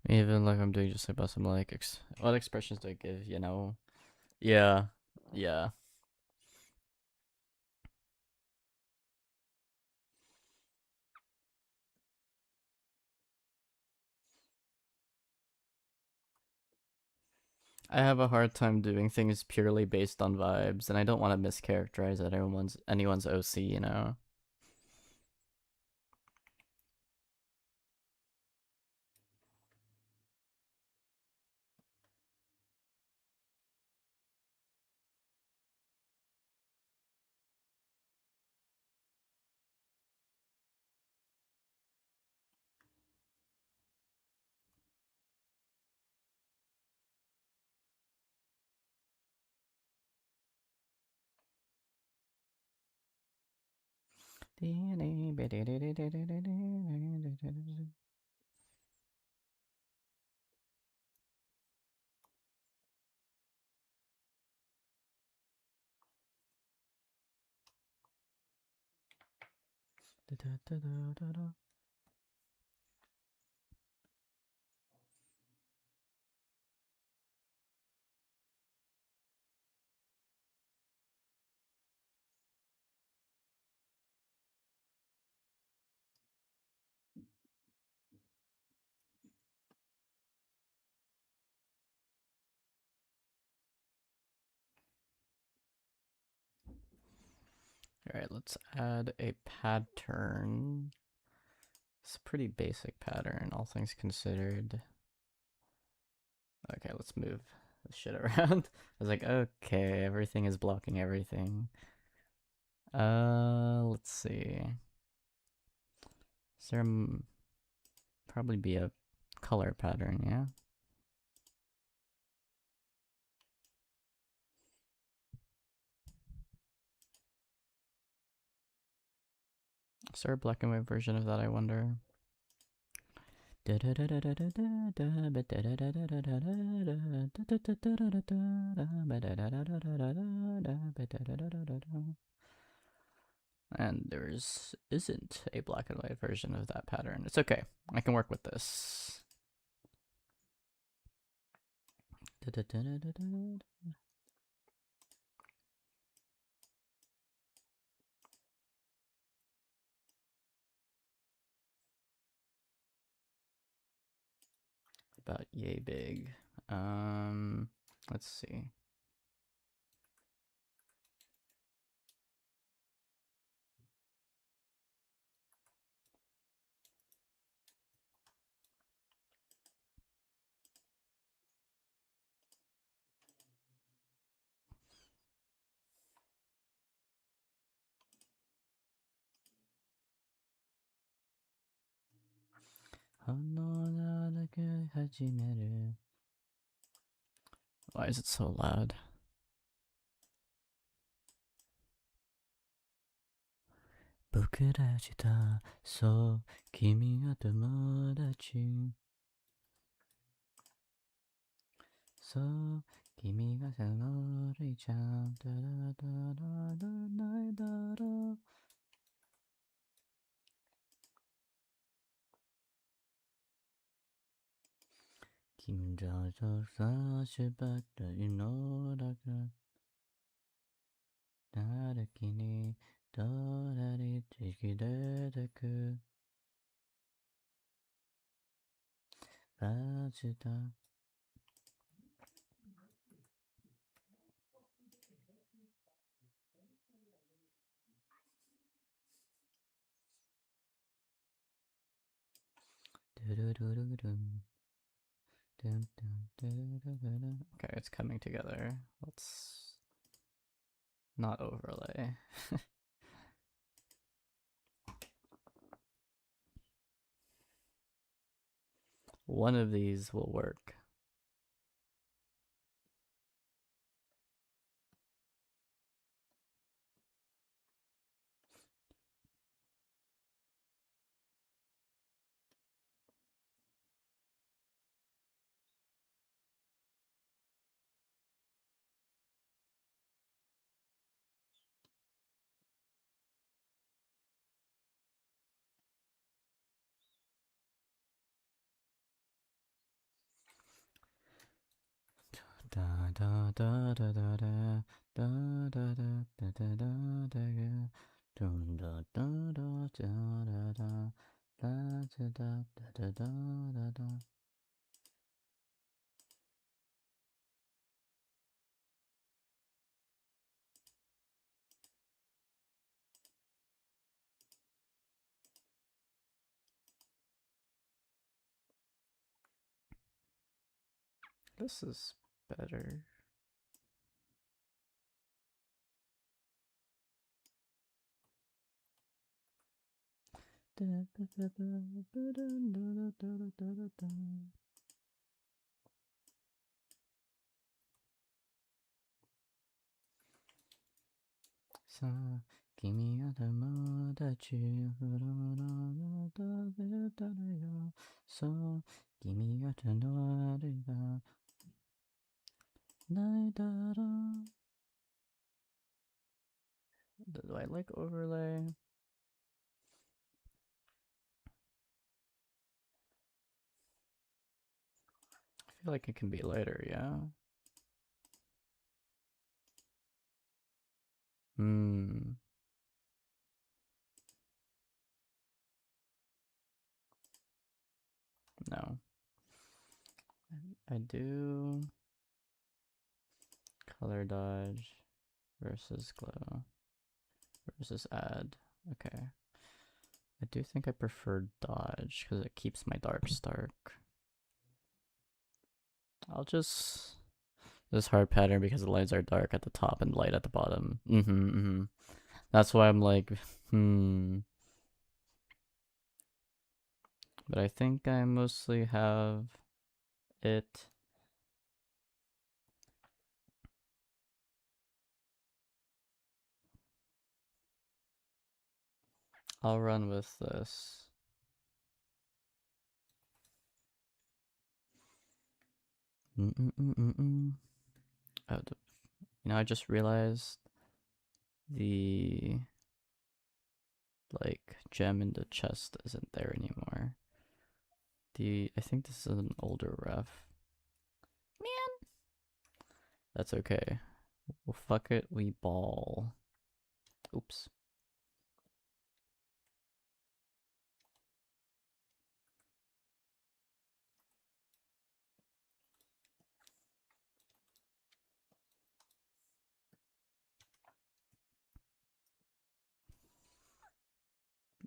Speaker 1: Even like I'm doing just about some like what expressions do I give? You know? Yeah, yeah. I have a hard time doing things purely based on vibes, and I don't want to mischaracterize anyone's OC. You know? All right, let's add a pattern. It's a pretty basic pattern, all things considered. Okay, let's move this shit around. I was like, okay, everything is blocking everything. Let's see. Is there probably be a color pattern? Yeah. Is there a black and white version of that? I wonder. And there's isn't a black and white version of that pattern. It's okay. I can work with this. About yay big. Let's see. Why is it so loud? 僕らしたそう君が友達そう君がそのれいちゃんだらだらだないだろう君らとさしばったいのだが誰きにどらりちき出てくバチだ Okay, it's coming together. Let's not overlay. One of these will work. Da da da da da da da da da da da da da dun da da da da da da da da da da da da. This is better. Sa kimi ga tomodachi furora da da yo. So kimi ga tonori ga nai daro. Do I like overlay? I feel like it can be lighter, yeah? Hmm. No. I do color dodge versus glow versus add. Okay. I do think I prefer dodge because it keeps my darks dark. I'll just this hard pattern because the lines are dark at the top and light at the bottom. That's why I'm like, But I think I mostly have it. I'll run with this. Oh, I just realized the like gem in the chest isn't there anymore. I think this is an older ref. Man, that's okay. Well, fuck it, we ball. Oops.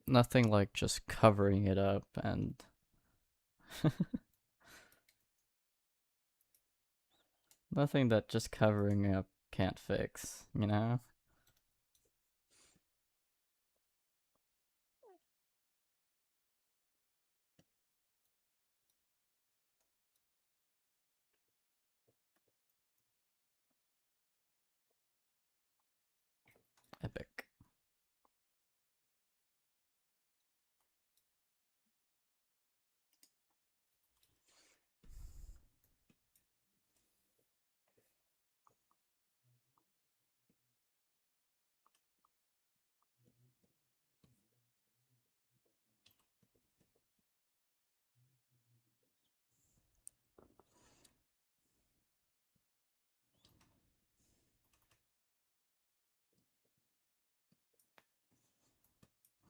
Speaker 1: Nothing like just covering it up and nothing that just covering up can't fix, you know?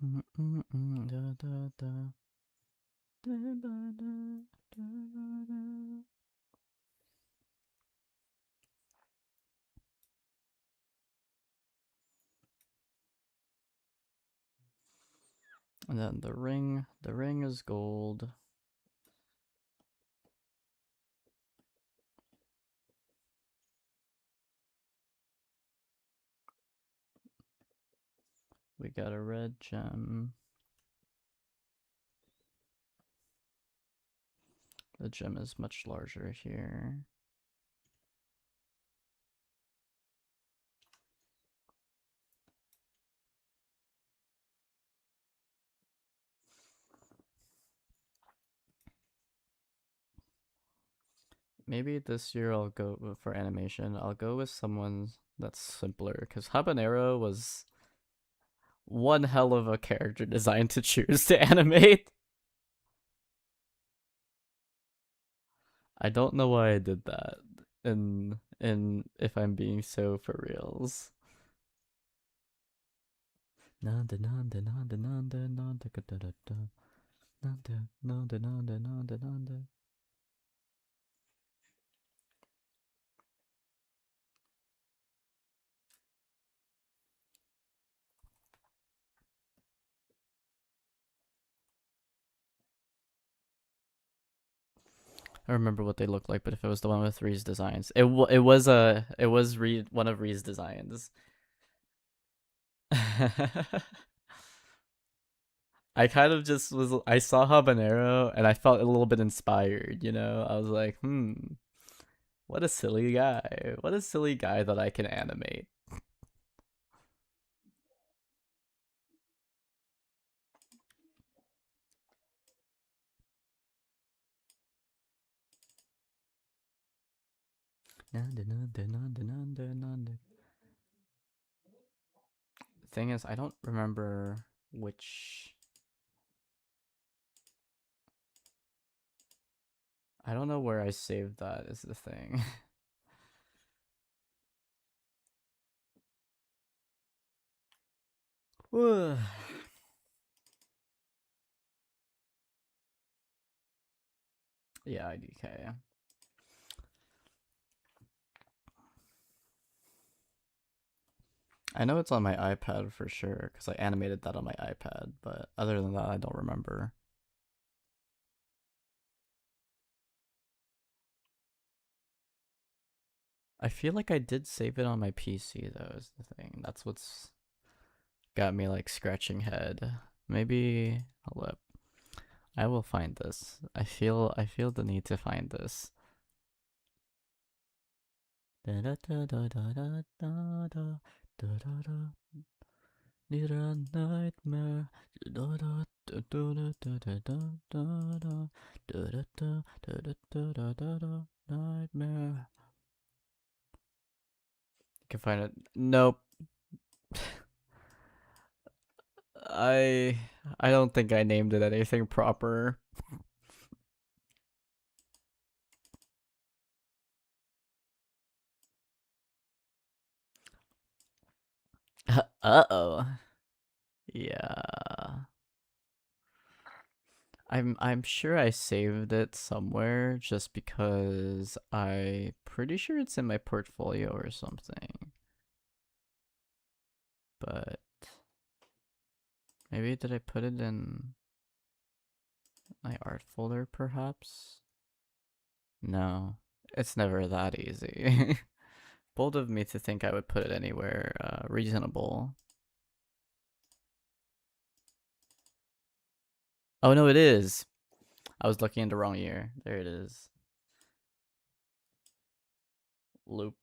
Speaker 1: And then the ring is gold. We got a red gem. The gem is much larger here. Maybe this year I'll go for animation. I'll go with someone that's simpler because Habanero was one hell of a character design to choose to animate. I don't know why I did that. And if I'm being so for reals. Nanda nanda nanda nanda nanda da da da nanda nanda nanda nanda nanda. I remember what they looked like, but if it was the one with Ree's designs, it was one of Ree's designs. I kind of just was I saw Habanero and I felt a little bit inspired, you know? I was like, what a silly guy. What a silly guy that I can animate. The thing is, I don't remember which. I don't know where I saved that, is the thing. Yeah, IDK. I know it's on my iPad for sure because I animated that on my iPad, but other than that, I don't remember. I feel like I did save it on my PC though, is the thing. That's what's got me like scratching head. Maybe hold up. I will find this. I feel the need to find this. Need a nightmare. Nightmare. You can find it. Nope. I I don't think I named it anything proper. Uh-oh. Yeah. I'm sure I saved it somewhere just because I pretty sure it's in my portfolio or something. But maybe did I put it in my art folder perhaps? No. It's never that easy. Bold of me to think I would put it anywhere reasonable. Oh no, it is. I was looking in the wrong year. There it is. Loop.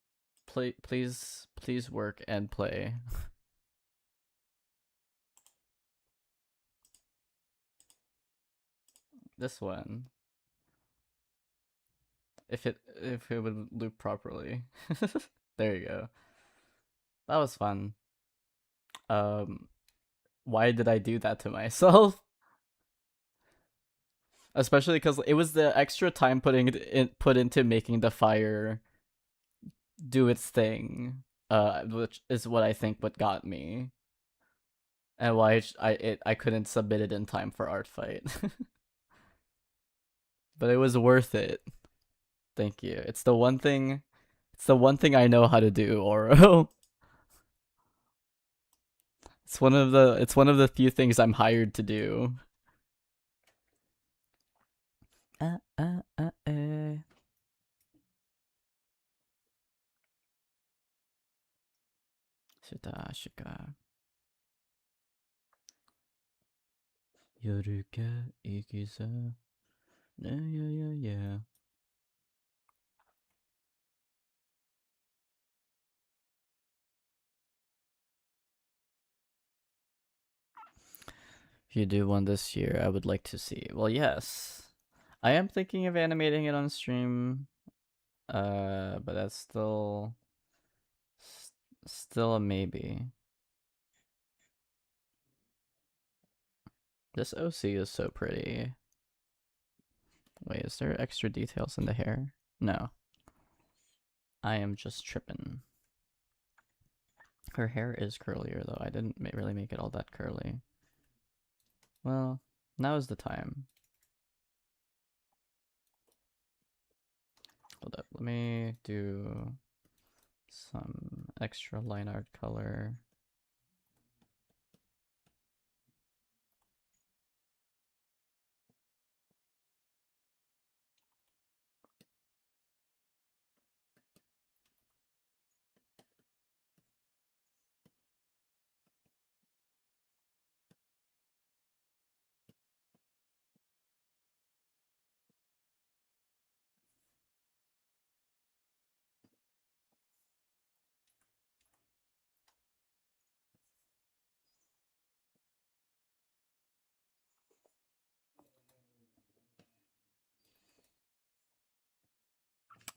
Speaker 1: Please work and play. This one. If it would loop properly. There you go. That was fun. Um why did I do that to myself? Especially because it was the extra time put into making the fire do its thing, which is what I think what got me. And why I couldn't submit it in time for art fight. But it was worth it. Thank you. It's the one thing I know how to do, Oro. It's one of the few things I'm hired to do. Eh. Shita shika. Yoruka ikiza. Yeah. If you do one this year, I would like to see. Well, yes. I am thinking of animating it on stream. But that's still a maybe. This OC is so pretty. Wait, is there extra details in the hair? No. I am just tripping. Her hair is curlier though. I didn't really make it all that curly. Well, now is the time. Hold up, let me do some extra line art color.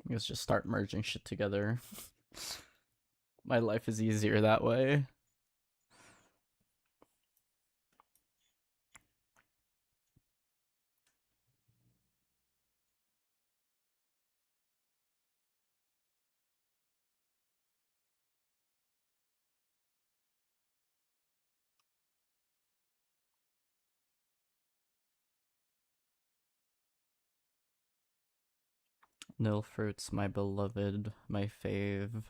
Speaker 1: Let's just start merging shit together. My life is easier that way. Nil fruits, my beloved, my fave.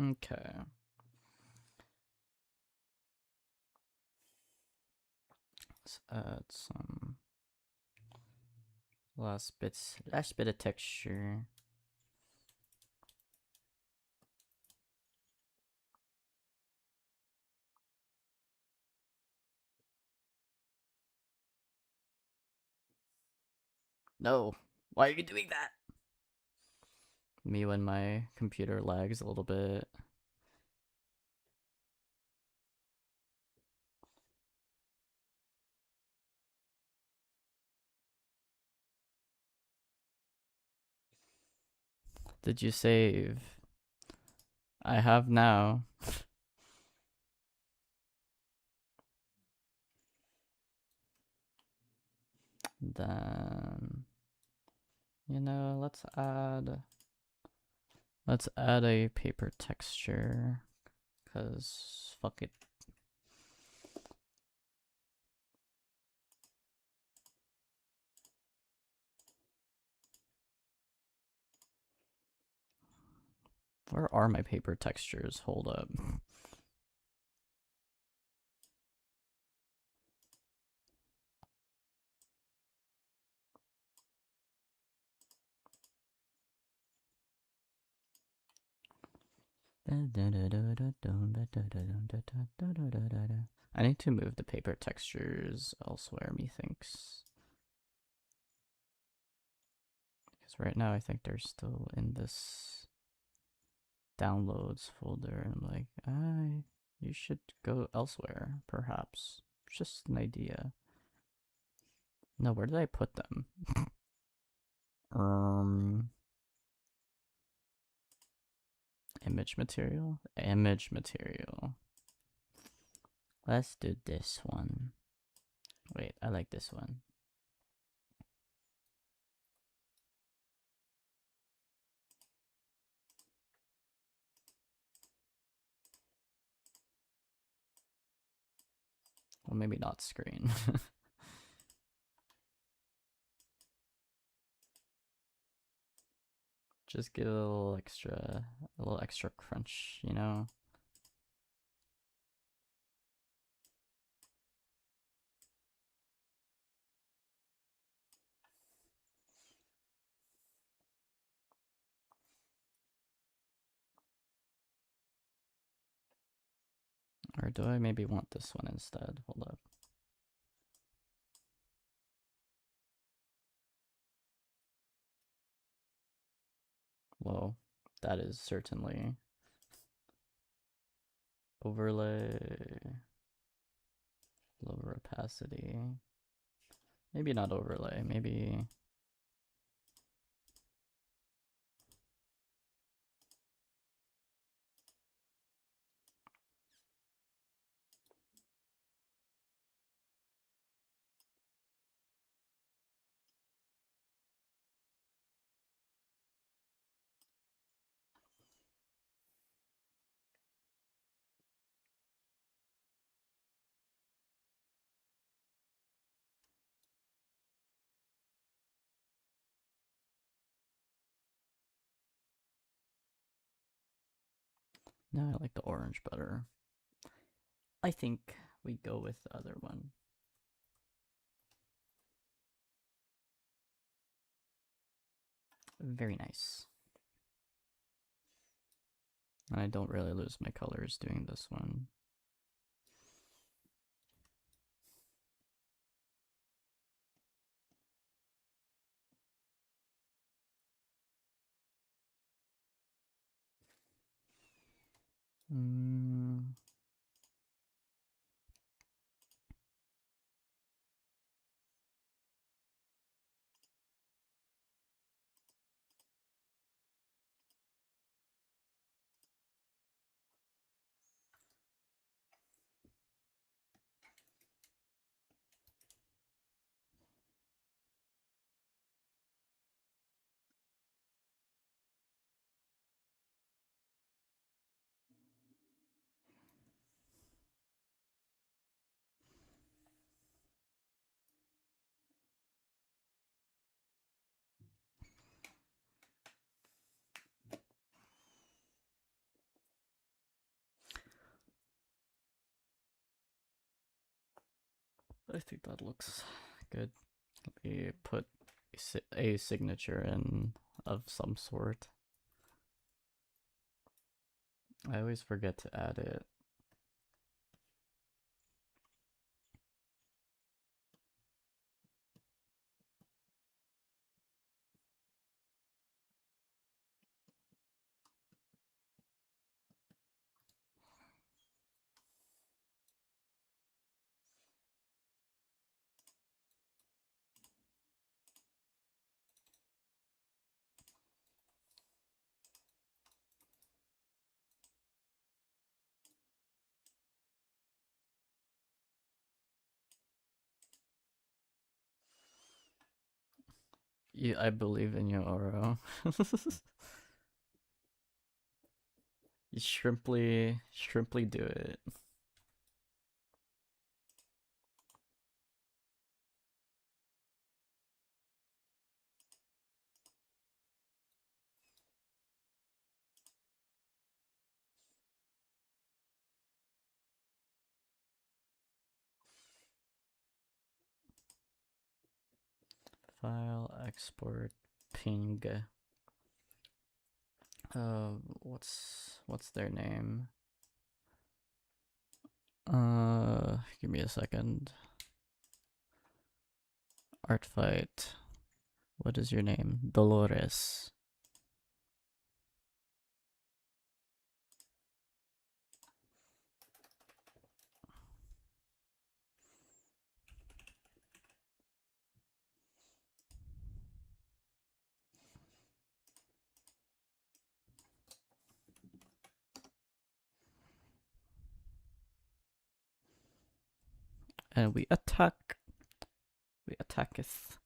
Speaker 1: Okay. Let's add some last bit of texture. No, why are you doing that? Me when my computer lags a little bit. Did you save? I have now. Then, let's add a paper texture, cause fuck it. Where are my paper textures? Hold up. I need to move the paper textures elsewhere, methinks. Because right now I think they're still in this downloads folder, and I'm like, you should go elsewhere, perhaps. Just an idea. No, where did I put them? Image material? Image material. Let's do this one. Wait, I like this one. Well, maybe not screen. Just get a little extra crunch, you know? Or do I maybe want this one instead? Hold up. Whoa, that is certainly overlay, lower opacity. Maybe not overlay, maybe. No, I like the orange better. I think we go with the other one. Very nice. And I don't really lose my colors doing this one. Mm. I think that looks good. Let me put a signature in of some sort. I always forget to add it. Yeah, I believe in you, Oro. You shrimply do it. File export ping. What's their name? Give me a second. Artfight. What is your name? Dolores. And we attack. We attacketh.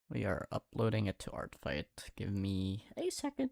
Speaker 1: We are uploading it to Artfight. Give me a second.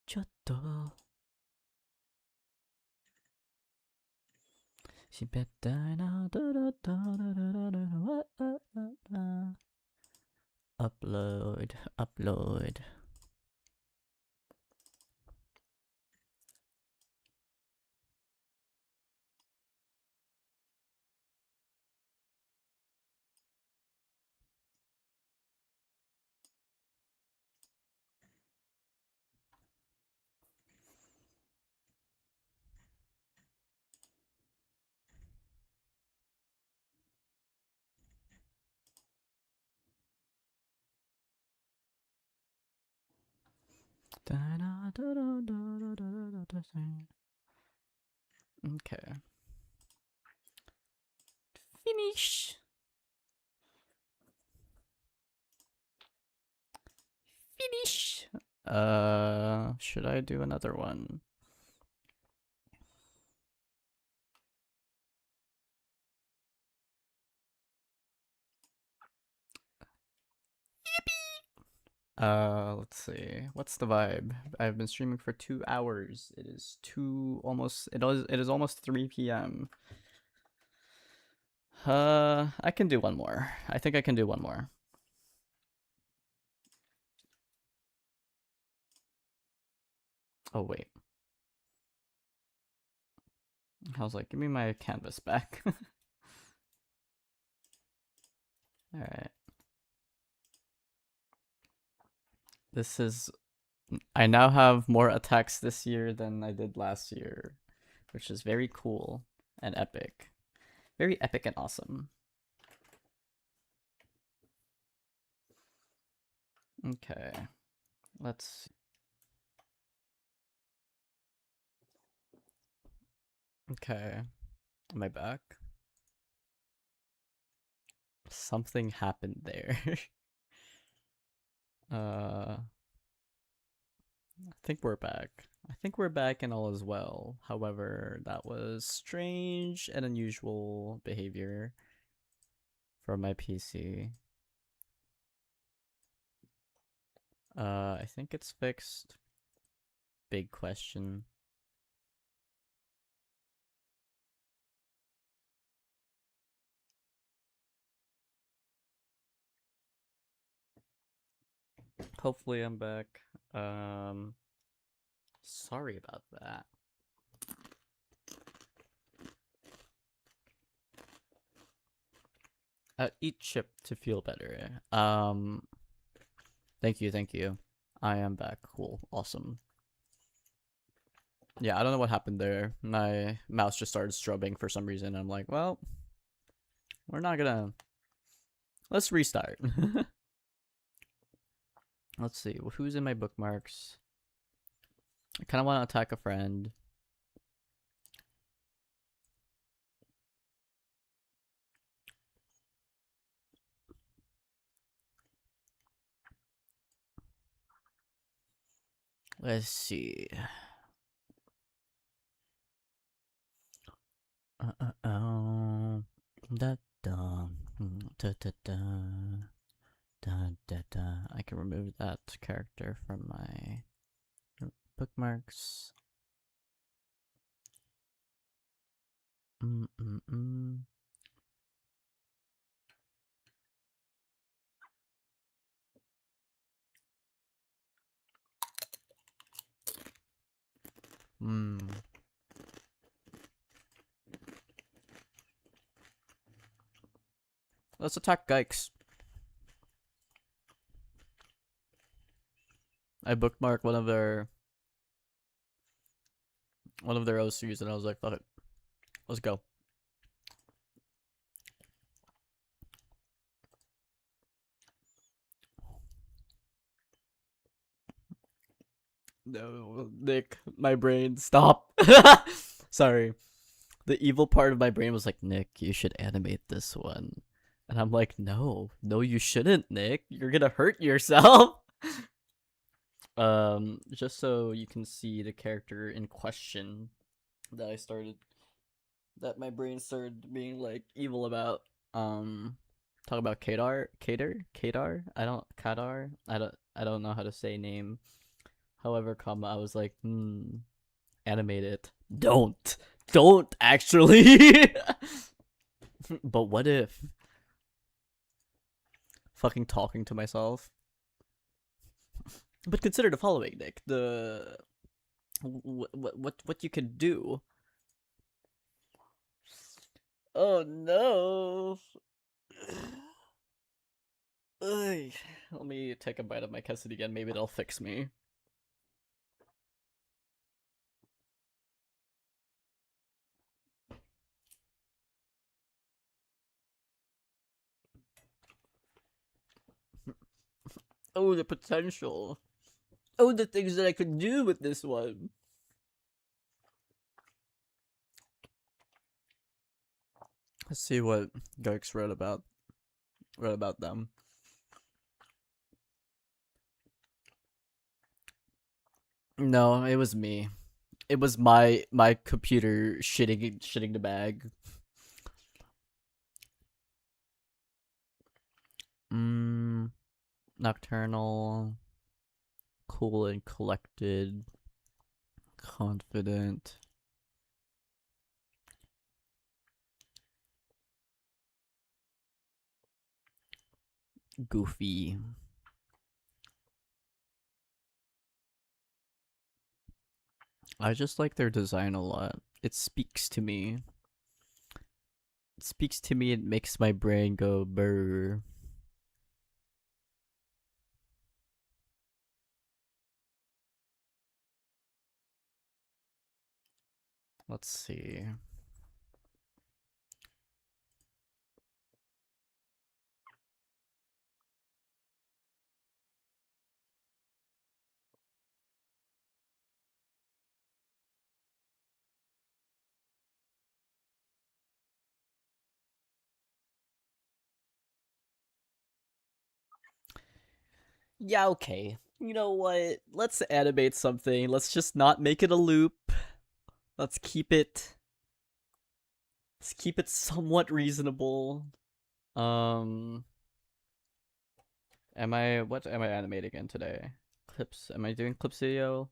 Speaker 1: Chotto. She bet down. Upload, upload. Okay. Finish. Finish. Should I do another one? Let's see. What's the vibe? I've been streaming for 2 hours. It is it is almost 3 p.m. I can do one more. I think I can do one more. Oh wait. I was like, give me my canvas back. Alright. This is I now have more attacks this year than I did last year, which is very cool and epic. Very epic and awesome. Okay. Let's Okay. Am I back? Something happened there. I think we're back. I think we're back and all is well. However, that was strange and unusual behavior from my PC. I think it's fixed. Big question. Hopefully I'm back. Sorry about that. Eat chip to feel better. Thank you, thank you. I am back. Cool. Awesome. Yeah, I don't know what happened there. My mouse just started strobing for some reason. I'm like, well, we're not gonna. Let's restart. Let's see. Who's in my bookmarks? I kind of want to attack a friend. Let's see. Da da da da da da da da. I can remove that character from my bookmarks. Mm mm mm. Hmm. Let's attack Geiks. I bookmarked one of their OCs and I was like, fuck it. Let's go. No, Nick, my brain, stop. Sorry. The evil part of my brain was like, Nick, you should animate this one. And I'm like, no, you shouldn't, Nick. You're gonna hurt yourself. Just so you can see the character in question that my brain started being like evil about. Talk about Kadar. I don't know how to say name. However, I was like, animate it. Don't actually. But what if? Fucking talking to myself. But consider the following, Nick. What you can do. Oh no. Ugh. Let me take a bite of my quesadilla again. Maybe it'll fix me. Oh, the potential. Oh, the things that I could do with this one. Let's see what Garks wrote about them. No, it was me. It was my computer shitting the bag. Mm, nocturnal, cool and collected, confident, goofy. I just like their design a lot. It speaks to me. It speaks to me. It makes my brain go brr. Let's see. Yeah, okay. You know what? Let's animate something. Let's just not make it a loop. Let's keep it. Let's keep it somewhat reasonable. Um, what am I animating in today? Clips. Am I doing clips video?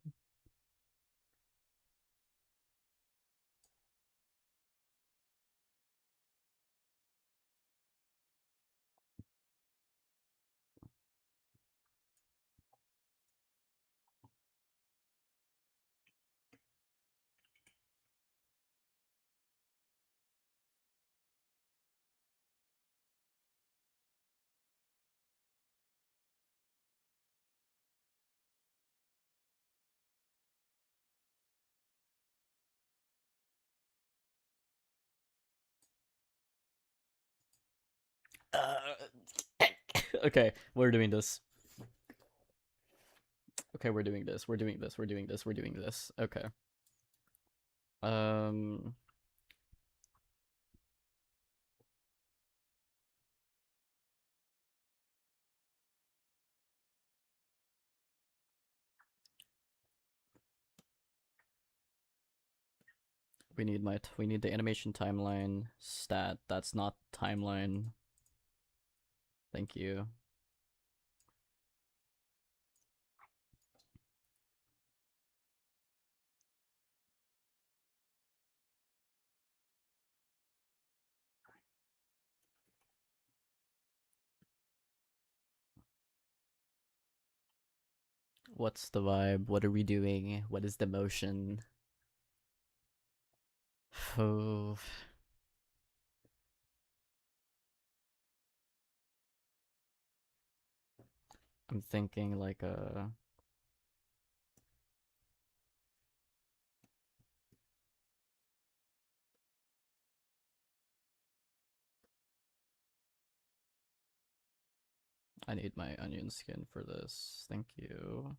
Speaker 1: Uh, okay, we're doing this. Okay, we're doing this. We're doing this. We're doing this. We're doing this. Okay. Um, we need the animation timeline stat. That's not timeline. Thank you. What's the vibe? What are we doing? What is the motion? Oh, I'm thinking like a. I need my onion skin for this. Thank you.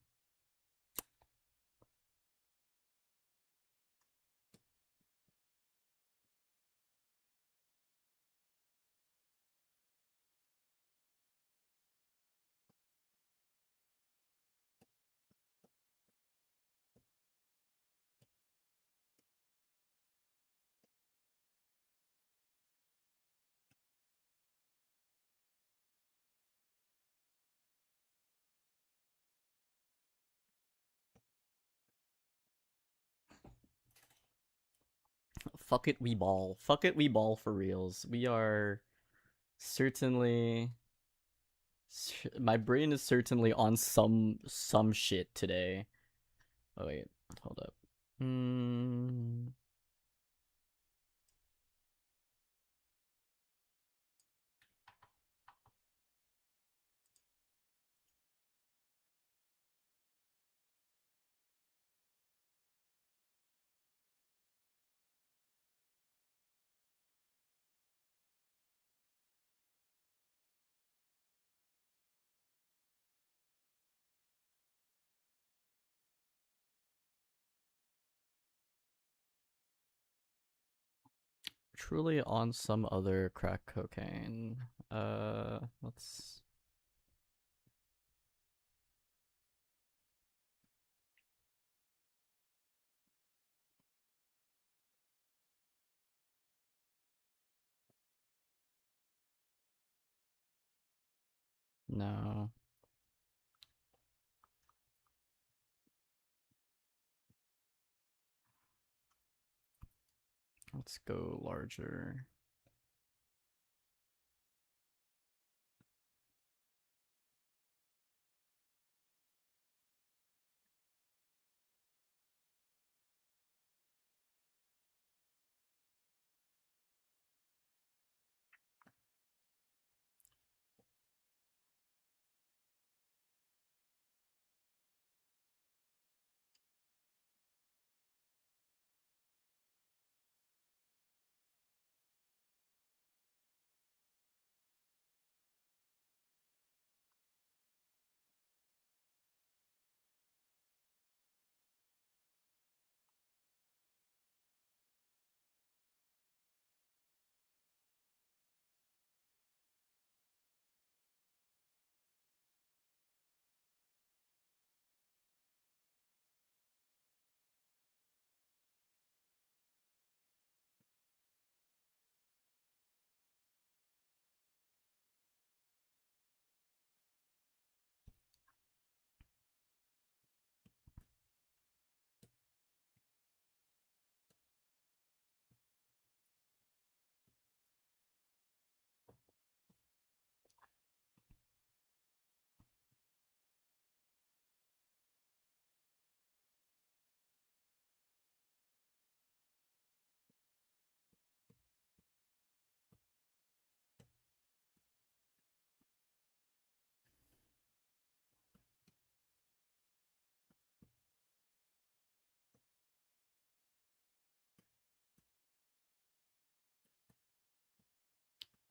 Speaker 1: Fuck it, we ball. Fuck it, we ball for reals. We are certainly. My brain is certainly on some shit today. Oh wait, hold up. Hmm. truly on some other crack cocaine. Let's. No. Let's go larger.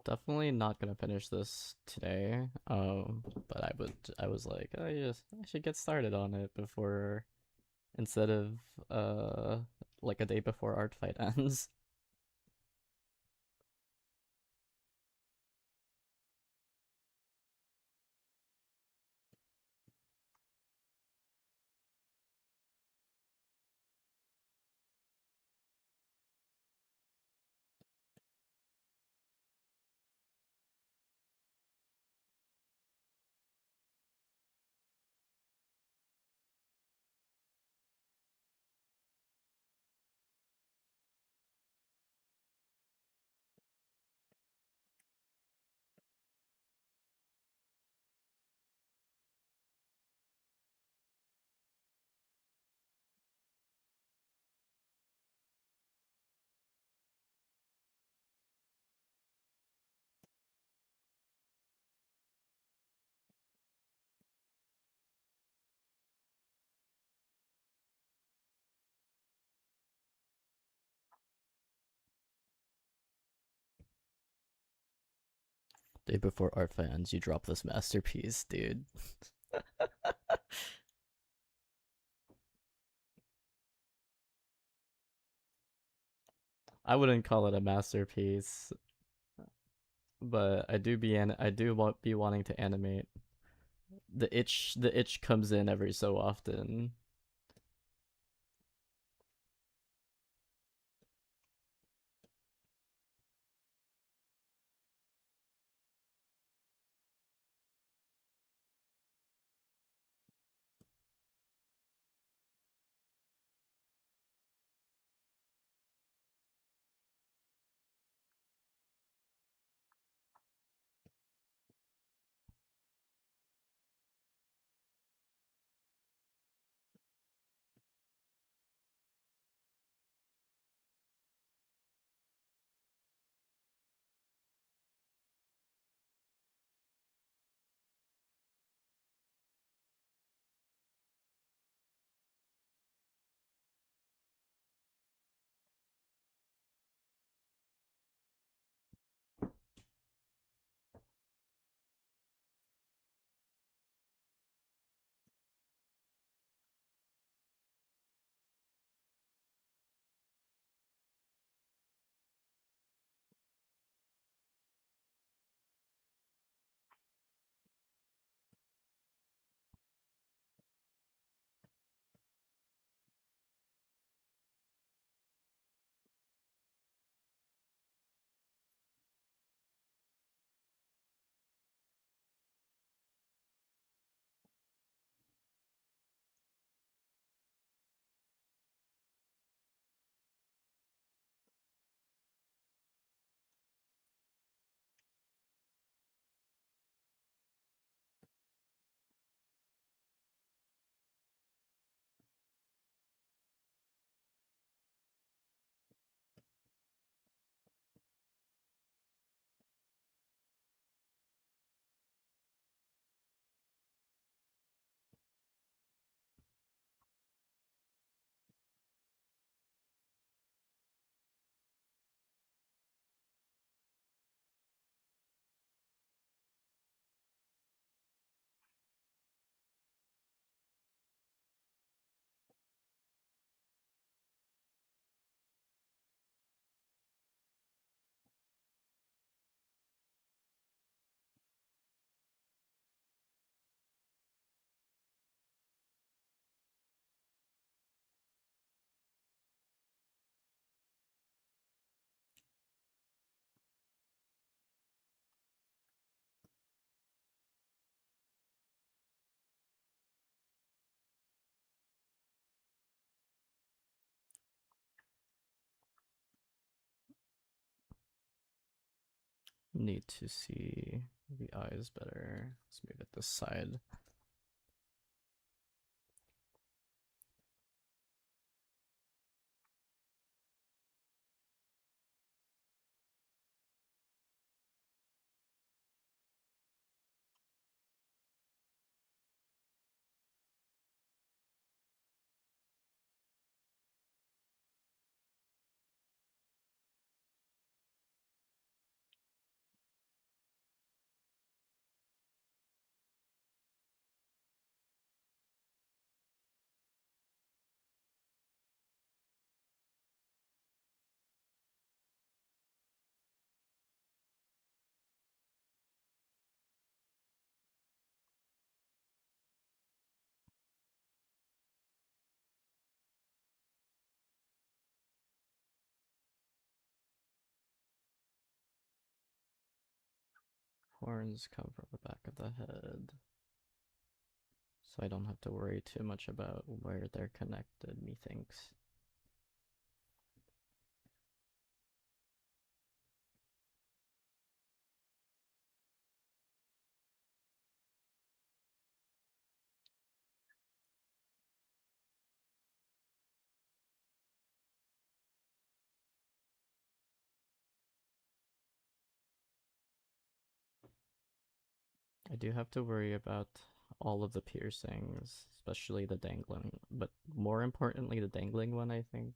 Speaker 1: Definitely not gonna finish this today. But I was like, I should get started on it before, instead of like a day before art fight ends. Day before art fight ends, you drop this masterpiece, dude. I wouldn't call it a masterpiece, but I do want be wanting to animate. The itch comes in every so often. Need to see the eyes better. Let's move it this side. Horns come from the back of the head. So I don't have to worry too much about where they're connected, methinks. I do have to worry about all of the piercings, especially the dangling, but more importantly, the dangling one, I think.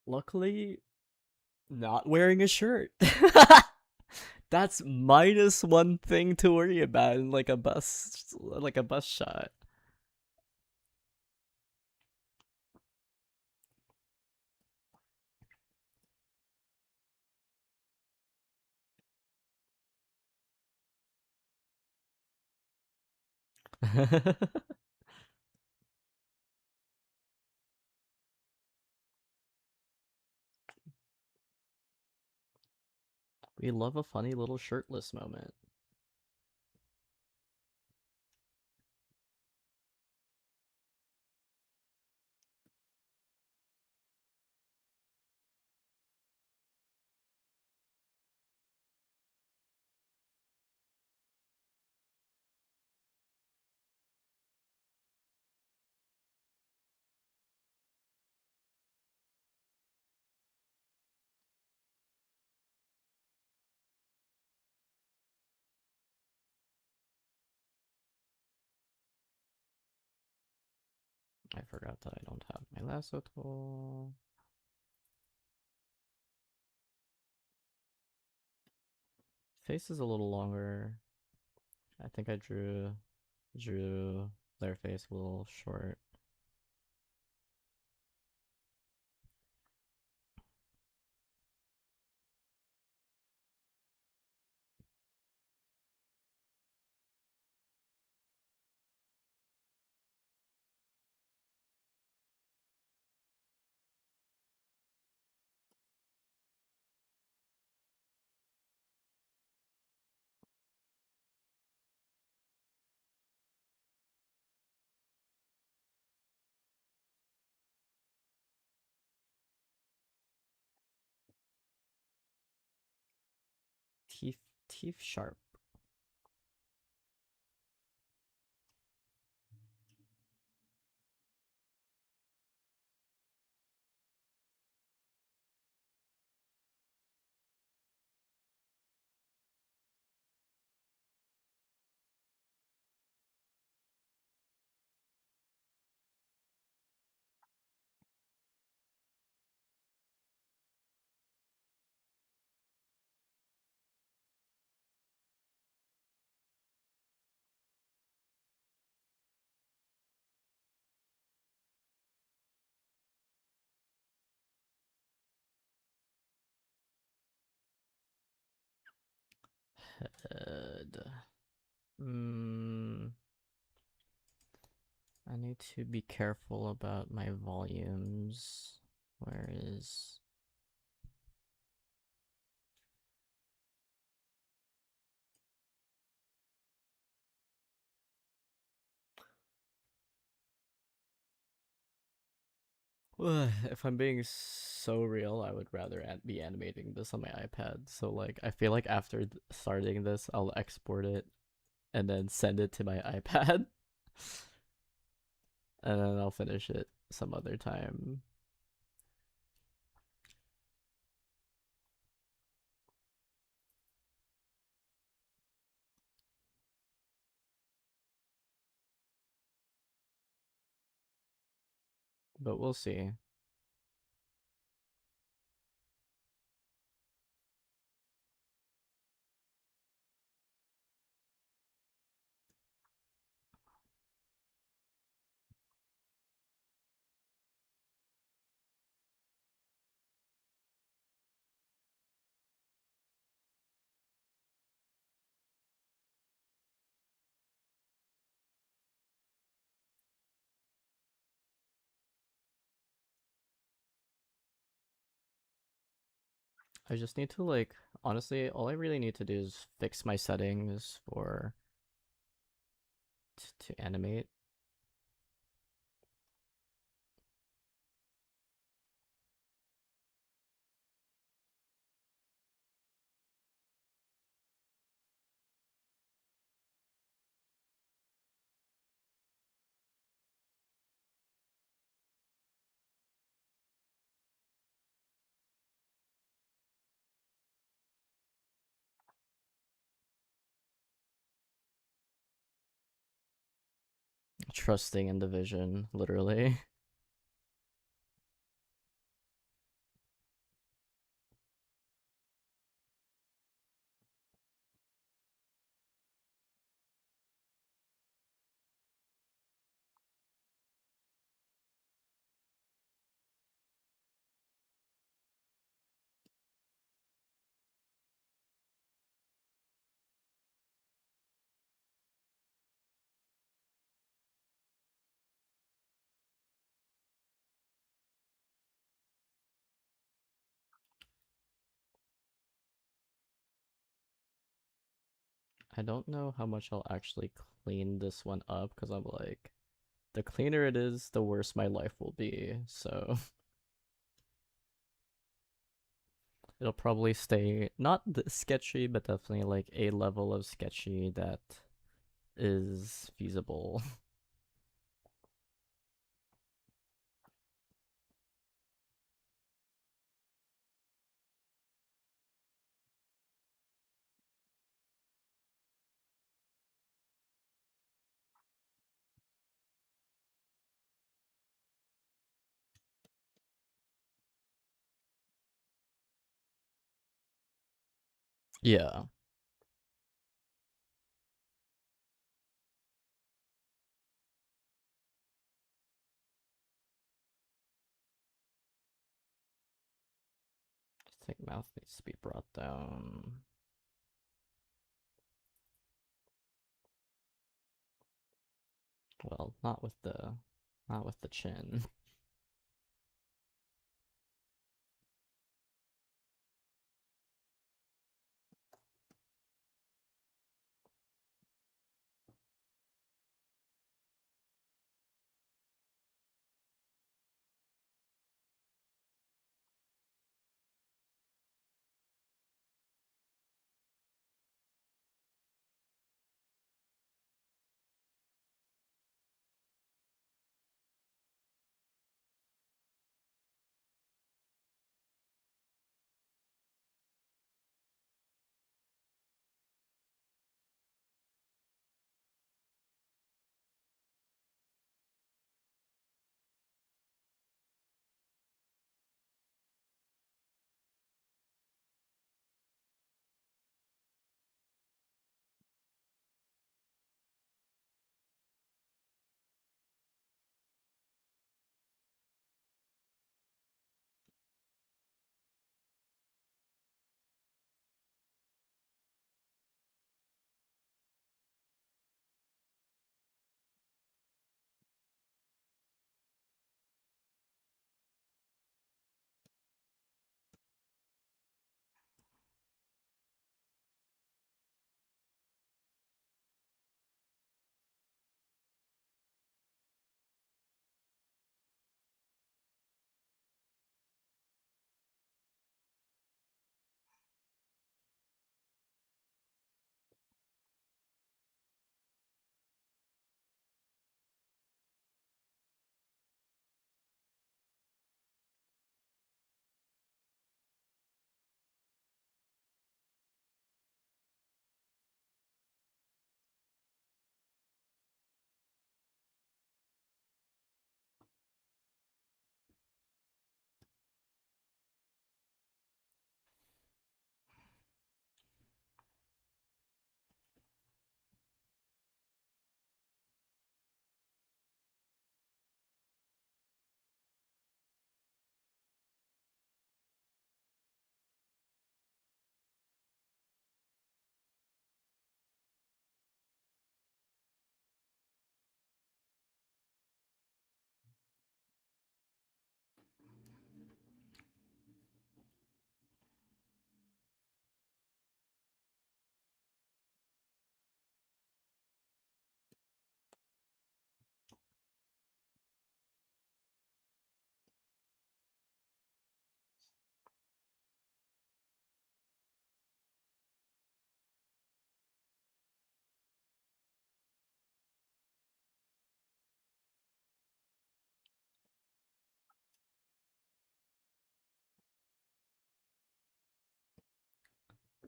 Speaker 1: Luckily, not wearing a shirt. That's minus one thing to worry about in like a bus shot. We love a funny little shirtless moment. I forgot that I don't have my lasso tool. Face is a little longer. I think I drew their face a little short. Teeth teeth sharp. iPad. Hmm. I need to be careful about my volumes. Where is... If I'm being so real, I would rather be animating this on my iPad. So like, I feel like after starting this, I'll export it and then send it to my iPad, and then I'll finish it some other time. But we'll see. I just need to like, honestly, all I really need to do is fix my settings for to animate. Trusting in the vision, literally. I don't know how much I'll actually clean this one up because I'm like, the cleaner it is, the worse my life will be. So it'll probably stay not sketchy, but definitely like a level of sketchy that is feasible. Yeah. I think mouth needs to be brought down. Well, not with the chin.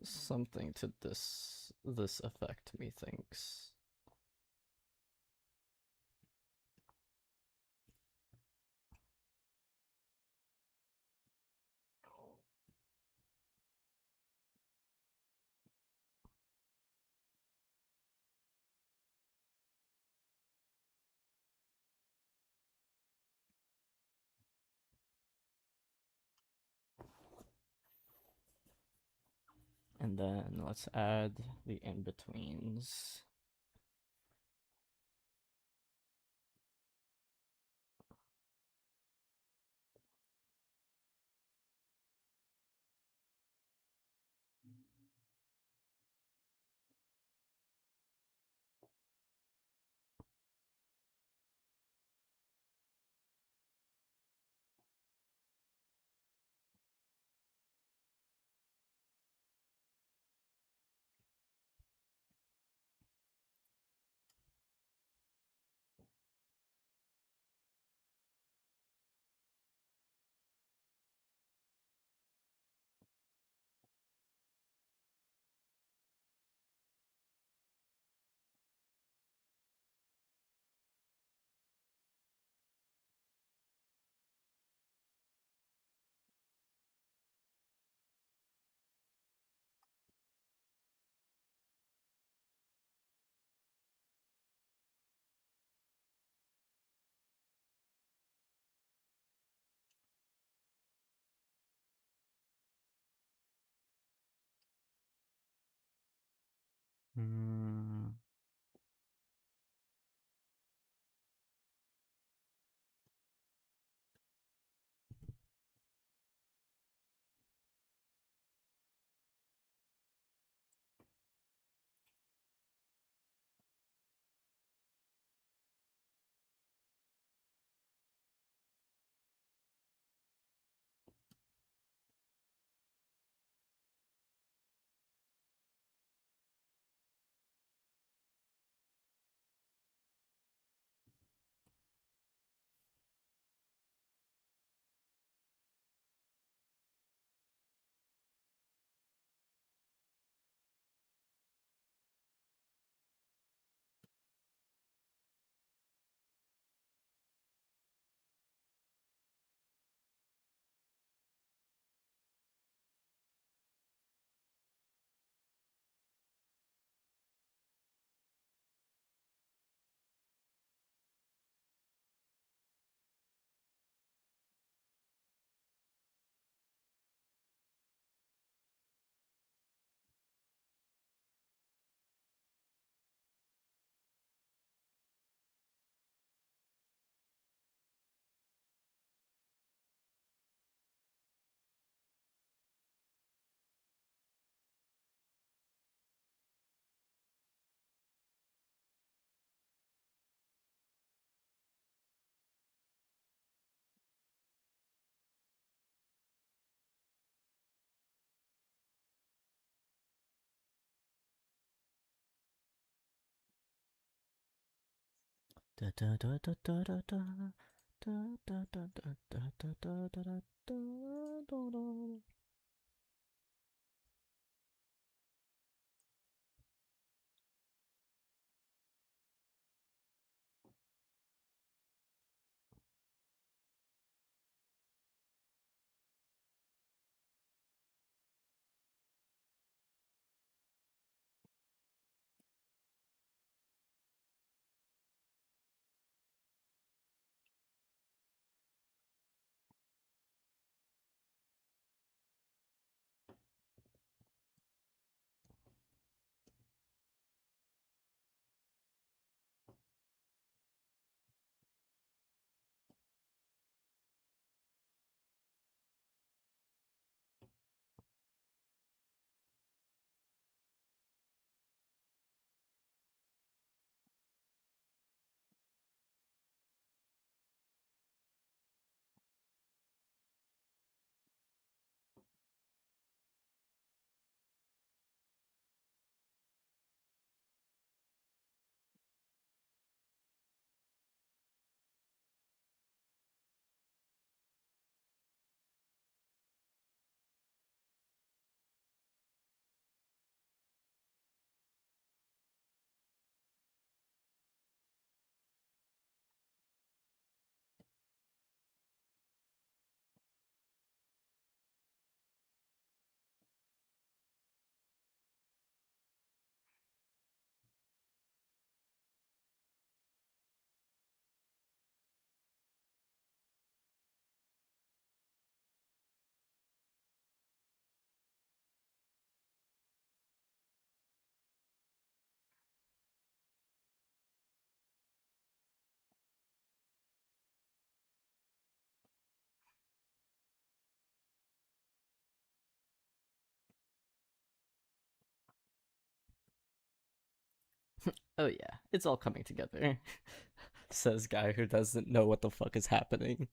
Speaker 1: something to this effect, methinks. And then let's add the in-betweens. Hmm. Da da da da da da da da da da da da da da da da da. Oh yeah, it's all coming together. Says guy who doesn't know what the fuck is happening.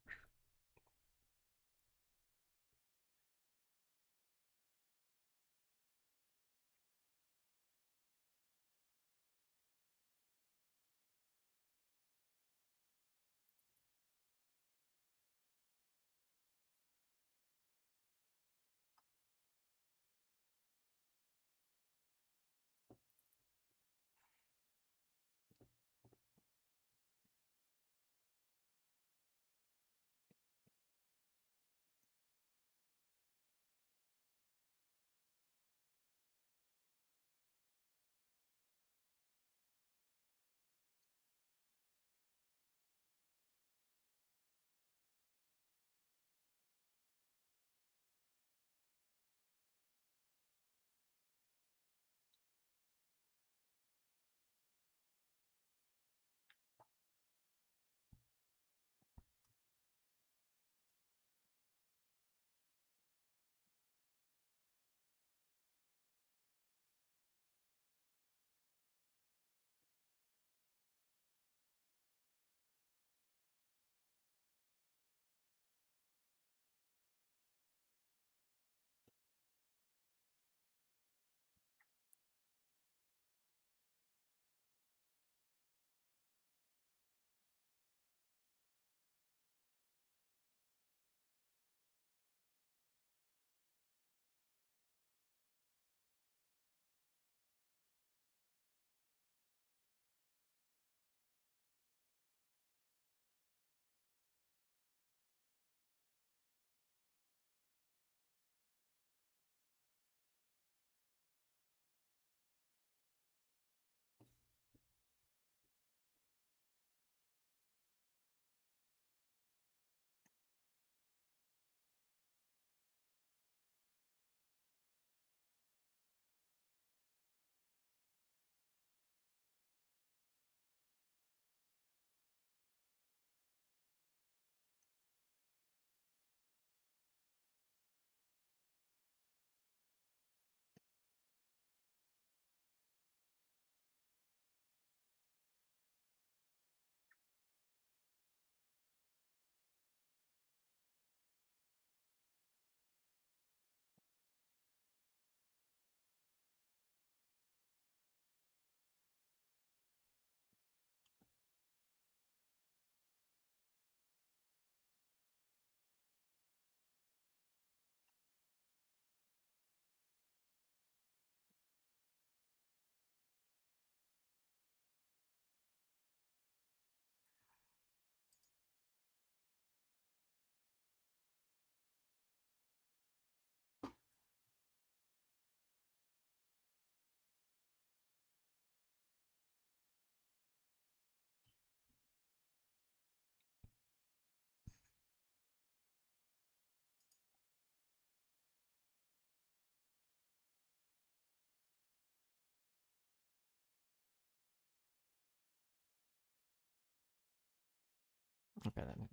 Speaker 1: Okay then.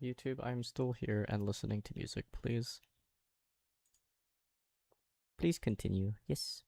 Speaker 1: YouTube, I'm still here and listening to music, please. Please continue. Yes.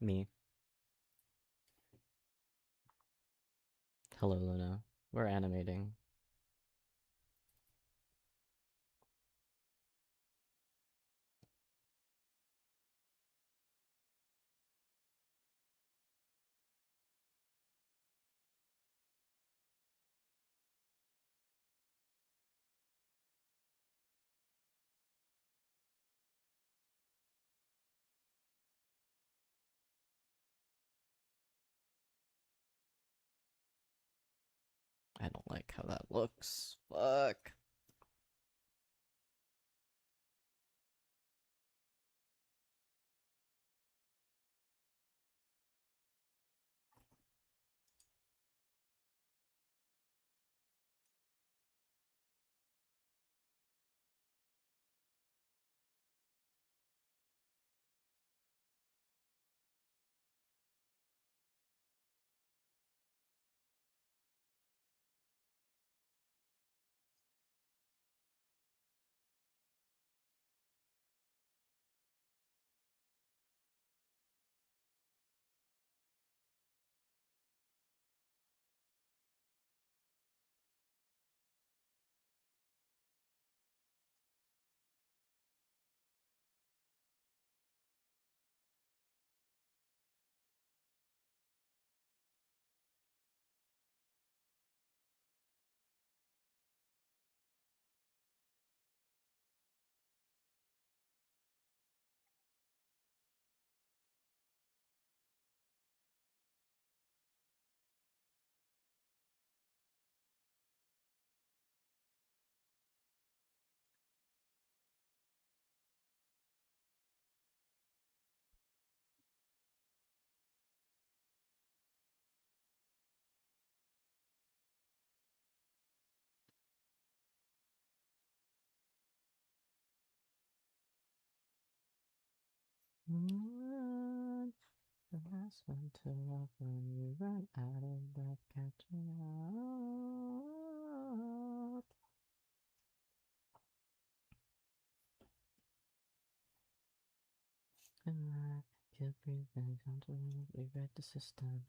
Speaker 1: Me. Hello, Luna. We're animating. I don't like how that looks. Fuck. Run, the last one to love when you run out of breath, catching up. And I feel breathing, control, rewrite the system.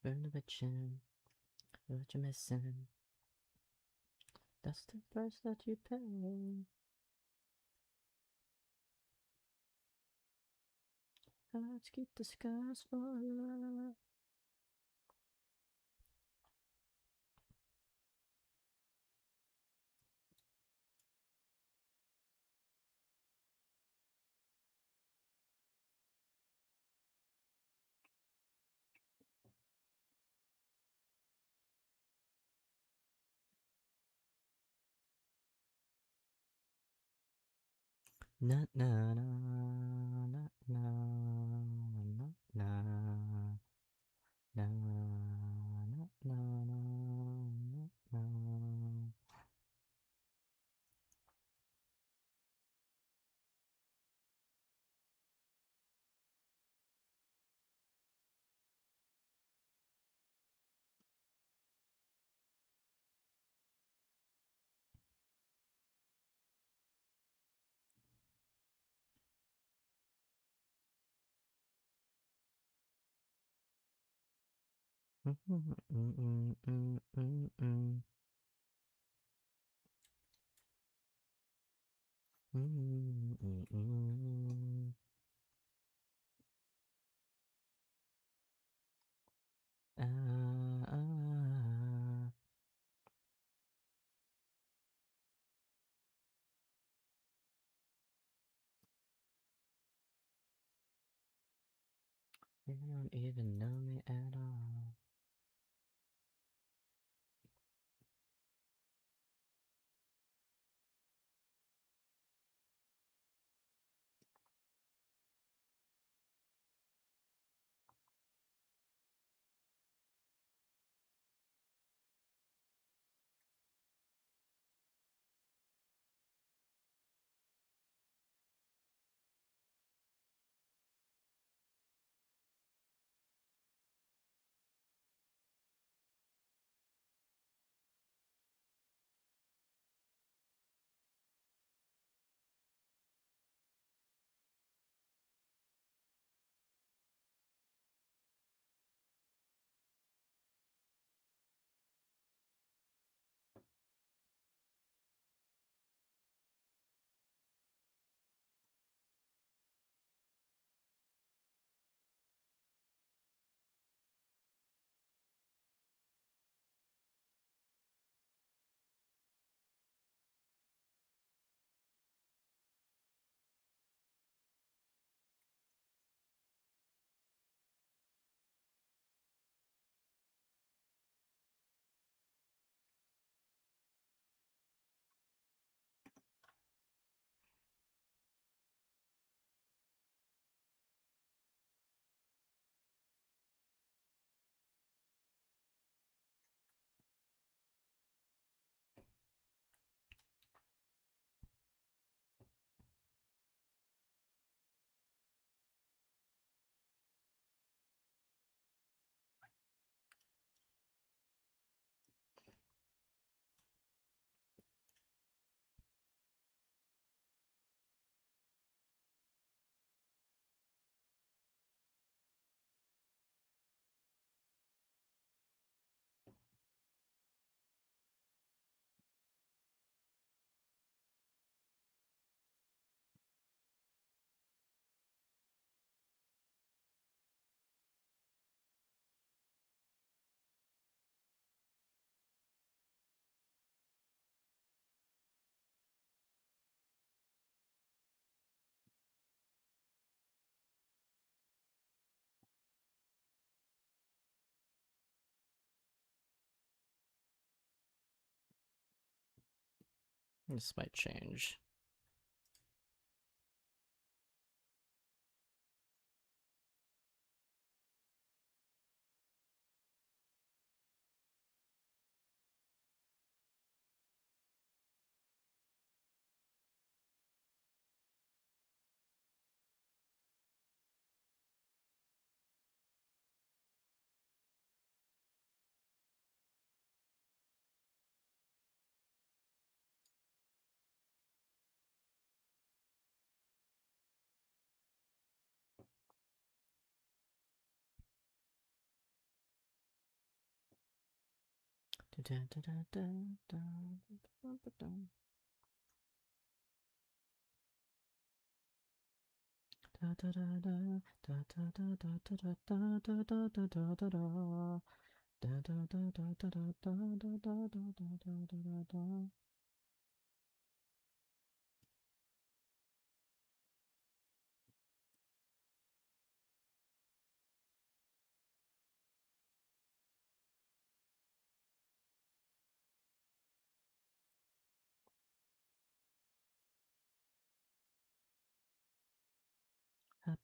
Speaker 1: Burn the bitchin', what you missing? That's the price that you pay. Let's keep the skies full. Na na na na na na na na na na na na. You don't even know me at all. This might change.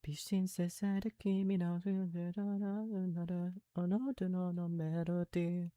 Speaker 1: 빛인 세상에 kimi no another no melody.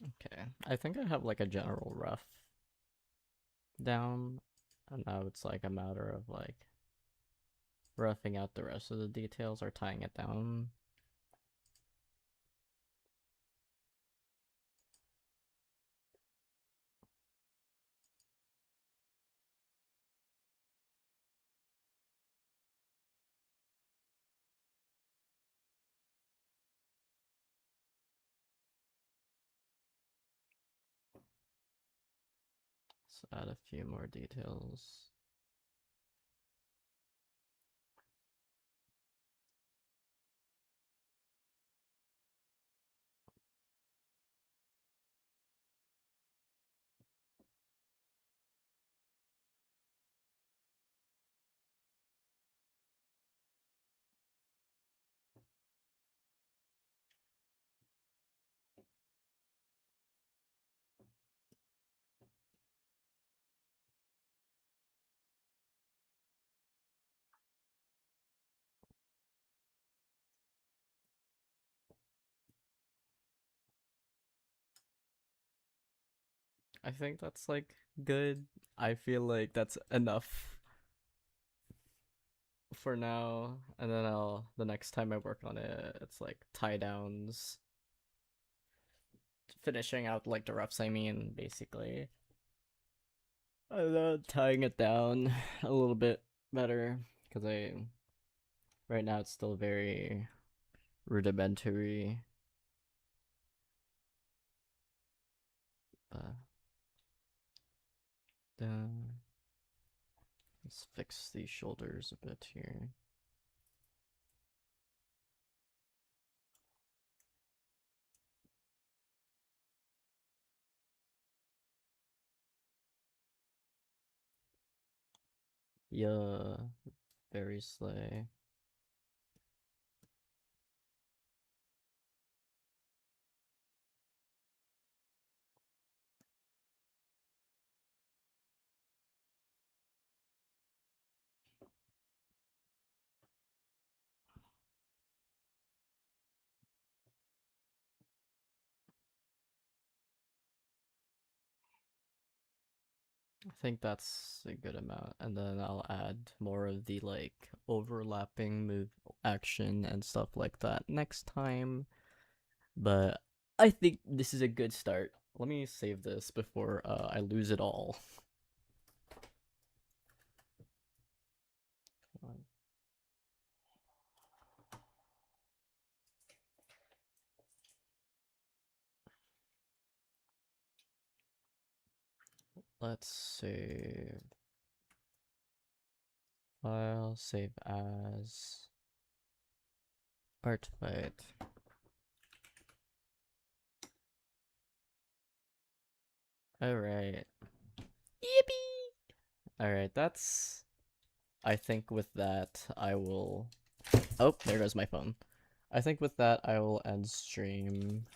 Speaker 1: Okay, I think I have like a general rough down, and now it's like a matter of like roughing out the rest of the details or tying it down. Let's add a few more details. I think that's like good. I feel like that's enough for now. And then the next time I work on it, it's like tie downs, finishing out like the roughs, I mean, basically. Tying it down a little bit better because right now it's still very rudimentary. Uh, let's fix these shoulders a bit here. Yeah, very slay. I think that's a good amount, and then I'll add more of the like overlapping move action and stuff like that next time. But I think this is a good start. Let me save this before I lose it all. Let's save file, save as artfight. All right. Yippee! All right, that's. I think with that I will. Oh, there goes my phone. I think with that I will end stream.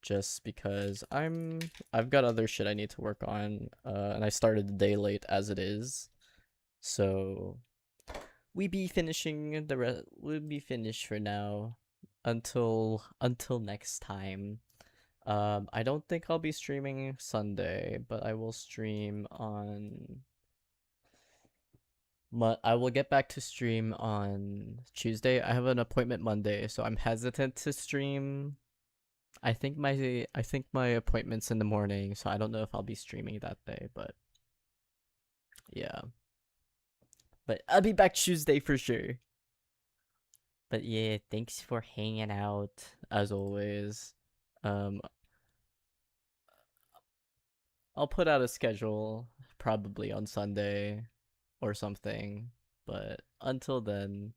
Speaker 1: Just because I've got other shit I need to work on, and I started the day late as it is, so we'll be finished for now until next time. I don't think I'll be streaming Sunday, but I will stream on. I will get back to stream on Tuesday. I have an appointment Monday, so I'm hesitant to stream. I think my appointment's in the morning, so I don't know if I'll be streaming that day, but yeah. But I'll be back Tuesday for sure. But yeah, thanks for hanging out as always. Um I'll put out a schedule probably on Sunday or something. But until then,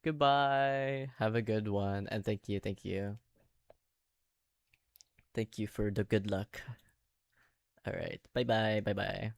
Speaker 1: goodbye. Have a good one, and thank you, thank you. Thank you for the good luck. All right. Bye-bye. Bye-bye.